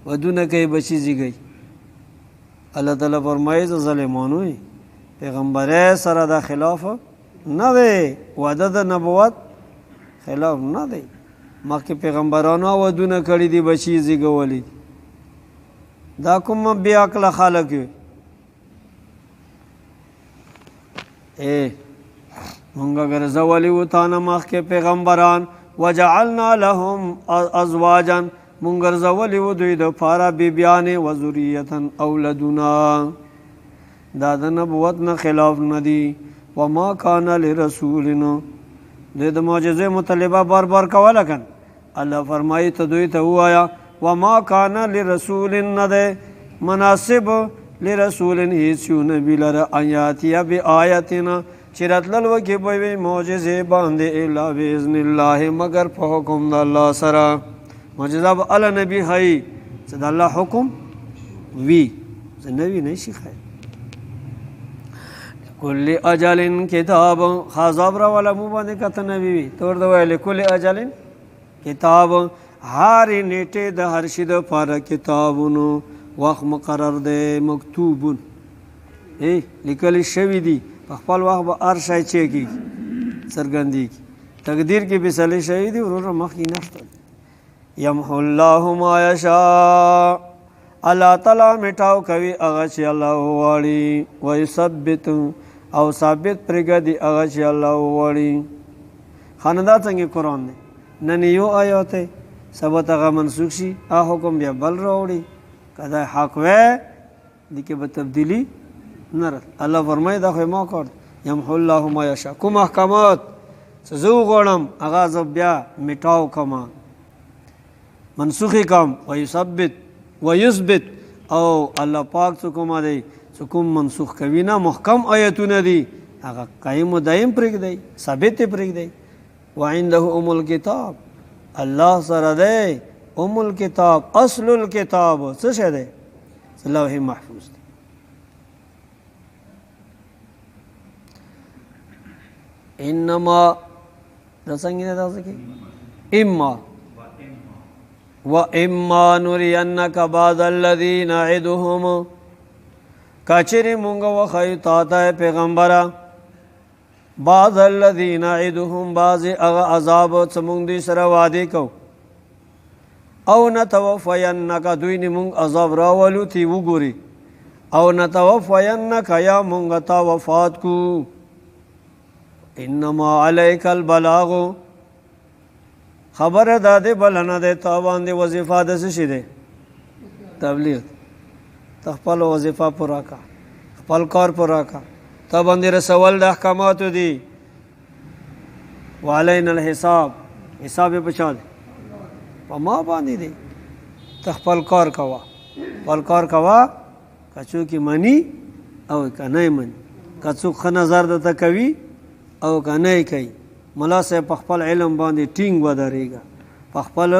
A: ودونه کوي بچی زیږي الله تعالی فرمایي ز ظالمانو پیغمبر سره د خلاف نه دی وعده د نبوت خلاف نه دی مخکې پیغمبرانو ودونه کړي دي بچی زیږولي دا کوم بیا عقل خلک مونږه ګرځولي و تانه مخکې پیغمبران وجعلنا لهم ازواجا مونږ ګرځولي و دوی د پاره بیبیانې و ذریة اولادنا دا د نبوت نه خلاف نه دي وما کان لرسولنا د معجزې مطالبه بار بار کوله کن الله فرمایي ته دوی ته وایا وما کان لرسول نه ده مناسب لرسول هیڅ نبی لره آیاتیا بآیاتنا چې راتلل وکي به معجزې باندې الا باذن الله مگر په حکم د الله سره معجزه به الله نبی هي چې د الله حکم وی نبی نشي خیر کل اجل کتاب خاصاب را ولا مو باندې کته نبی وی تور د ویل کل اجل کتاب هر نیټه د هر شي د فار کتابونو وخت مقرر دی مکتوبون لیکل شوی دی په خپل وخت به هر شی چې کی سرګندی تقدیر کې فیصله شوی دی ورور مخکې نشته یمحو الله ما یشاء الله تعالی میټاو کوي هغه چې الله وواړي ويثبت او ثابت پرګدي هغه چې الله وواړي خاندا څنګه قران دی نن یو آیات سبا هغه منسوخ شي ا حکم بیا بل راوړي کدا حق وې دي کې به تبدیلی نه الله فرمایي دا خو ما کړ یمحو الله ما یشاء کوم احکامات زو غړم هغه زب بیا میټاو کما منسوخی کام ويثبت ويثبت او الله پاک څه کوم دی څه کوم منسوخ کوي نه محکم آیتونه دي هغه قائم و دائم پرېږدي ثابت پرېږدي وعنده الكتاب الله سره دی الكتاب اصل الكتاب څه شه دی لوح محفوظ دی انما رسنګ دا څه کې اما وَإِمَّا نُرِيَنَّكَ بَعْضَ الَّذِي نَعِدُهُمْ کچری مونږ وخی تا ته پیغمبره بعض الذي نعدهم بعض اغه عذاب څمون دي سره وعده کو او نتوفینک دوی مونږ عذاب راولو تی وګوري او نتوفینک یا مونږ تا وفات کو انما عليك البلاغ خبر داده بلنه ده تا باندې وظیفه د څه شي ده تبلیغ خپل وظیفه پورا کا خپل کار پورا کا تا باندې رسول د احکامات دي وعلينا الحساب حساب په چا ده په ما باندې دي خپل کار کوا خپل کار کوا کچو کی منی او کنه منی کڅو خ نظر د کوي او کنه کوي ملا صاحب په خپل علم باندې ټینګ ودرېږه په خپل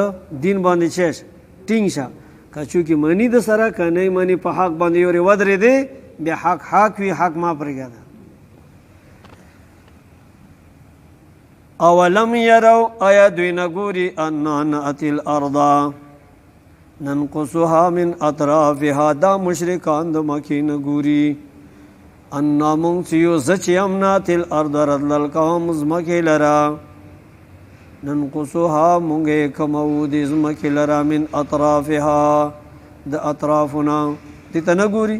A: دین باندې چش ټینګ شه کچو کې منی د سره کنه منی په حق باندې یو ودرې دی به حق وی حق ما پرګا اولم يروا ایا دوی نګوري ان ناتي الارض ننقصها من اطرافها دا مشرکان د مکه نګوري ان مونږیو زچیم ناتل ارض رذل قوم زمکه لرا ننقصها مونږه کمود زمکه لرا من اطرافها د اطرافنا دې تنګوري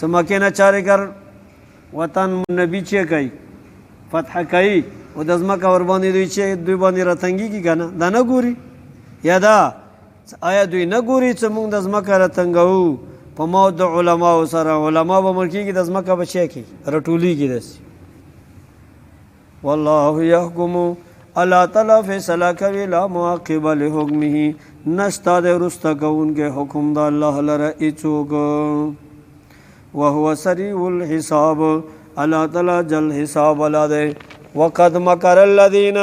A: سمکه نه چارګر وطن نبی چې کوي فتح کوي او د زمکه ور باندې دوی چې دوی باندې راتنګي کی کنه دا نه ګوري یادا آیا دوی نه ګوري چې مونږ د زمکه راتنګو په موت د علماء سره علماء به ملکی کې د ځمکه بچی کی رټولی کی دس والله يحكم الله تعالی فیصله کوي لا معقب لحکمه نشتا د رسته کوونکې حکم د الله لره اچوک وهو سریع الحساب الله تعالی جل حساب ولاده وقد مکر الذين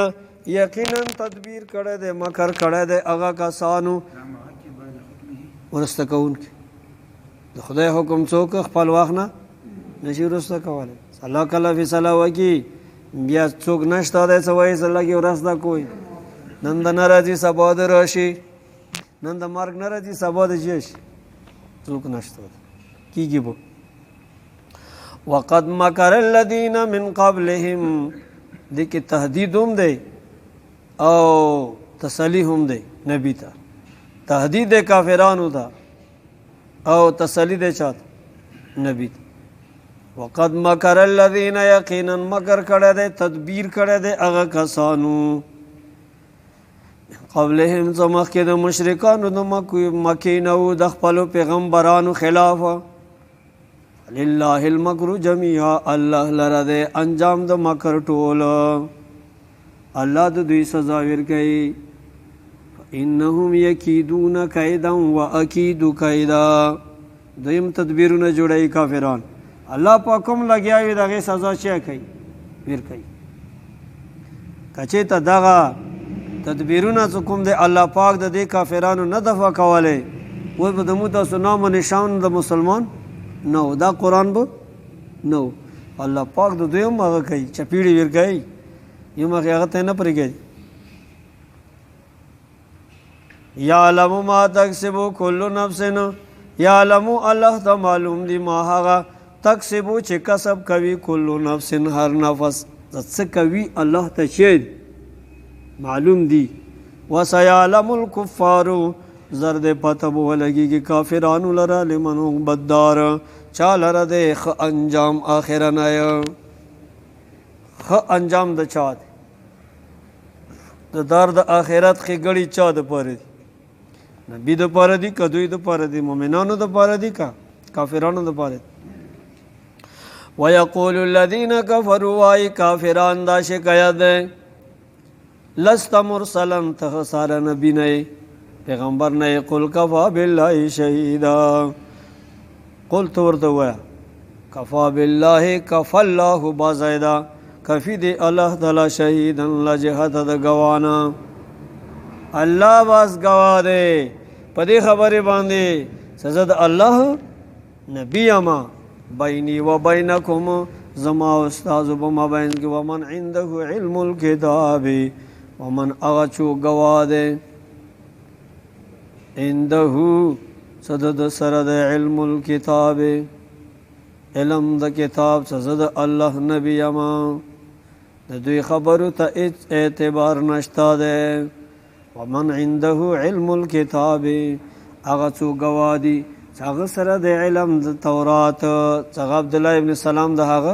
A: یقینا تدبیر کړه د مکر کړه د هغه کسانو ورسته کوونکې د خدای حکم څوک خپل وخت نه نشي وروسته کولی. الله کله فیصله وکړي بیا څوک نشته دی څه وایي چې لږې ورځ ده کوی. نن د نه راځي سبا د راشي، نن د مرګ نه راځي سبا د جشي، څوک نشته کېږي به. وقد مکر الذین من قبلهم، دې کې تهدید هم دی او تسلی هم دی نبی ته. تهدید دی کافرانو ته او تسلی دی چاته؟ نبی ته. وقد مکر الذین، یقینا مکر کړی دی، تدبیر کړی دی هغه کسانو قبلهم څه مخکې د مشرکانو د مکې نه وو د خپلو پیغمبرانو خلاف. لله المکر جمیعا، الله لره دی انجام د مکر ټول، الله د دوی سزا ورکوي. انهم یکیدون کیدا و اکید کیدا، دویم تدبیرونه جوړوي کافران. الله پاک کوم لګیا وي د هغې سزا چی کوي؟ ورکوي. که چېرته دغه تدبیرونه چې کوم دی الله پاک د دې کافرانو نه دفع کولی، اوس به زموږ تاسو نام و نشان د مسلمان نه و، دا قرآن به نه و. الله پاک د دوی هم هغه کوي، چپیړې ورکوي، یو مخې هغه ته نه پرېږدي. یعلم ما تکسب کل نفس، یعلم الله ته معلوم دی ما هغه تکسبو چې کسب کوي کل نفس هر نفس، څه کوي الله ته چې معلوم دی. وسیعلم الکفار، زرد پته به ولګېږي کافرانو لره لمن هم بددار، چا لره دی ښه انجام آخرنی. ښه انجام د چا دی؟ د دار د آخرت ښېګړې چا دپاره دي؟ نبي دپاره دي که دوی دپاره دي؟ مؤمنانو دپاره دي که کافرانو دپاره دي؟ ویقول الذین کفروا، وایي کافران دا شکایت دی لست مرسلا، ته ساره نبی نه پیغمبر نه. قل کفا بالله شهیدا، قل تو ورته ووایه کفا بالله، کفا الله بازایده، کفی دی الله تعالی شهیدا لجهت د ګوانه. الله باز ګواه دی په دې خبرې باندې چې زه د الله نبی یم. بیني و بینکم، زما او ستاسو په مابین کې ومن عنده علم الکتاب، ومن هغه څوک ګواه دی عنده څه د سره د علم الکتاب، علم د کتاب څه زه د الله نبی یم. د دوی خبرو ته هېڅ اعتبار نشته دی. ومن عنده علم الکتاب، هغه څوک ګواه دي چې هغه سره د علم د تورات څخه عبدالله ابن سلام د هغه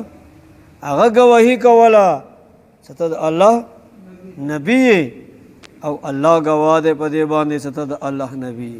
A: ګواهي کوله چې ته د الله نبی او الله ګواه دی په دې باندې چې ته د الله نبی.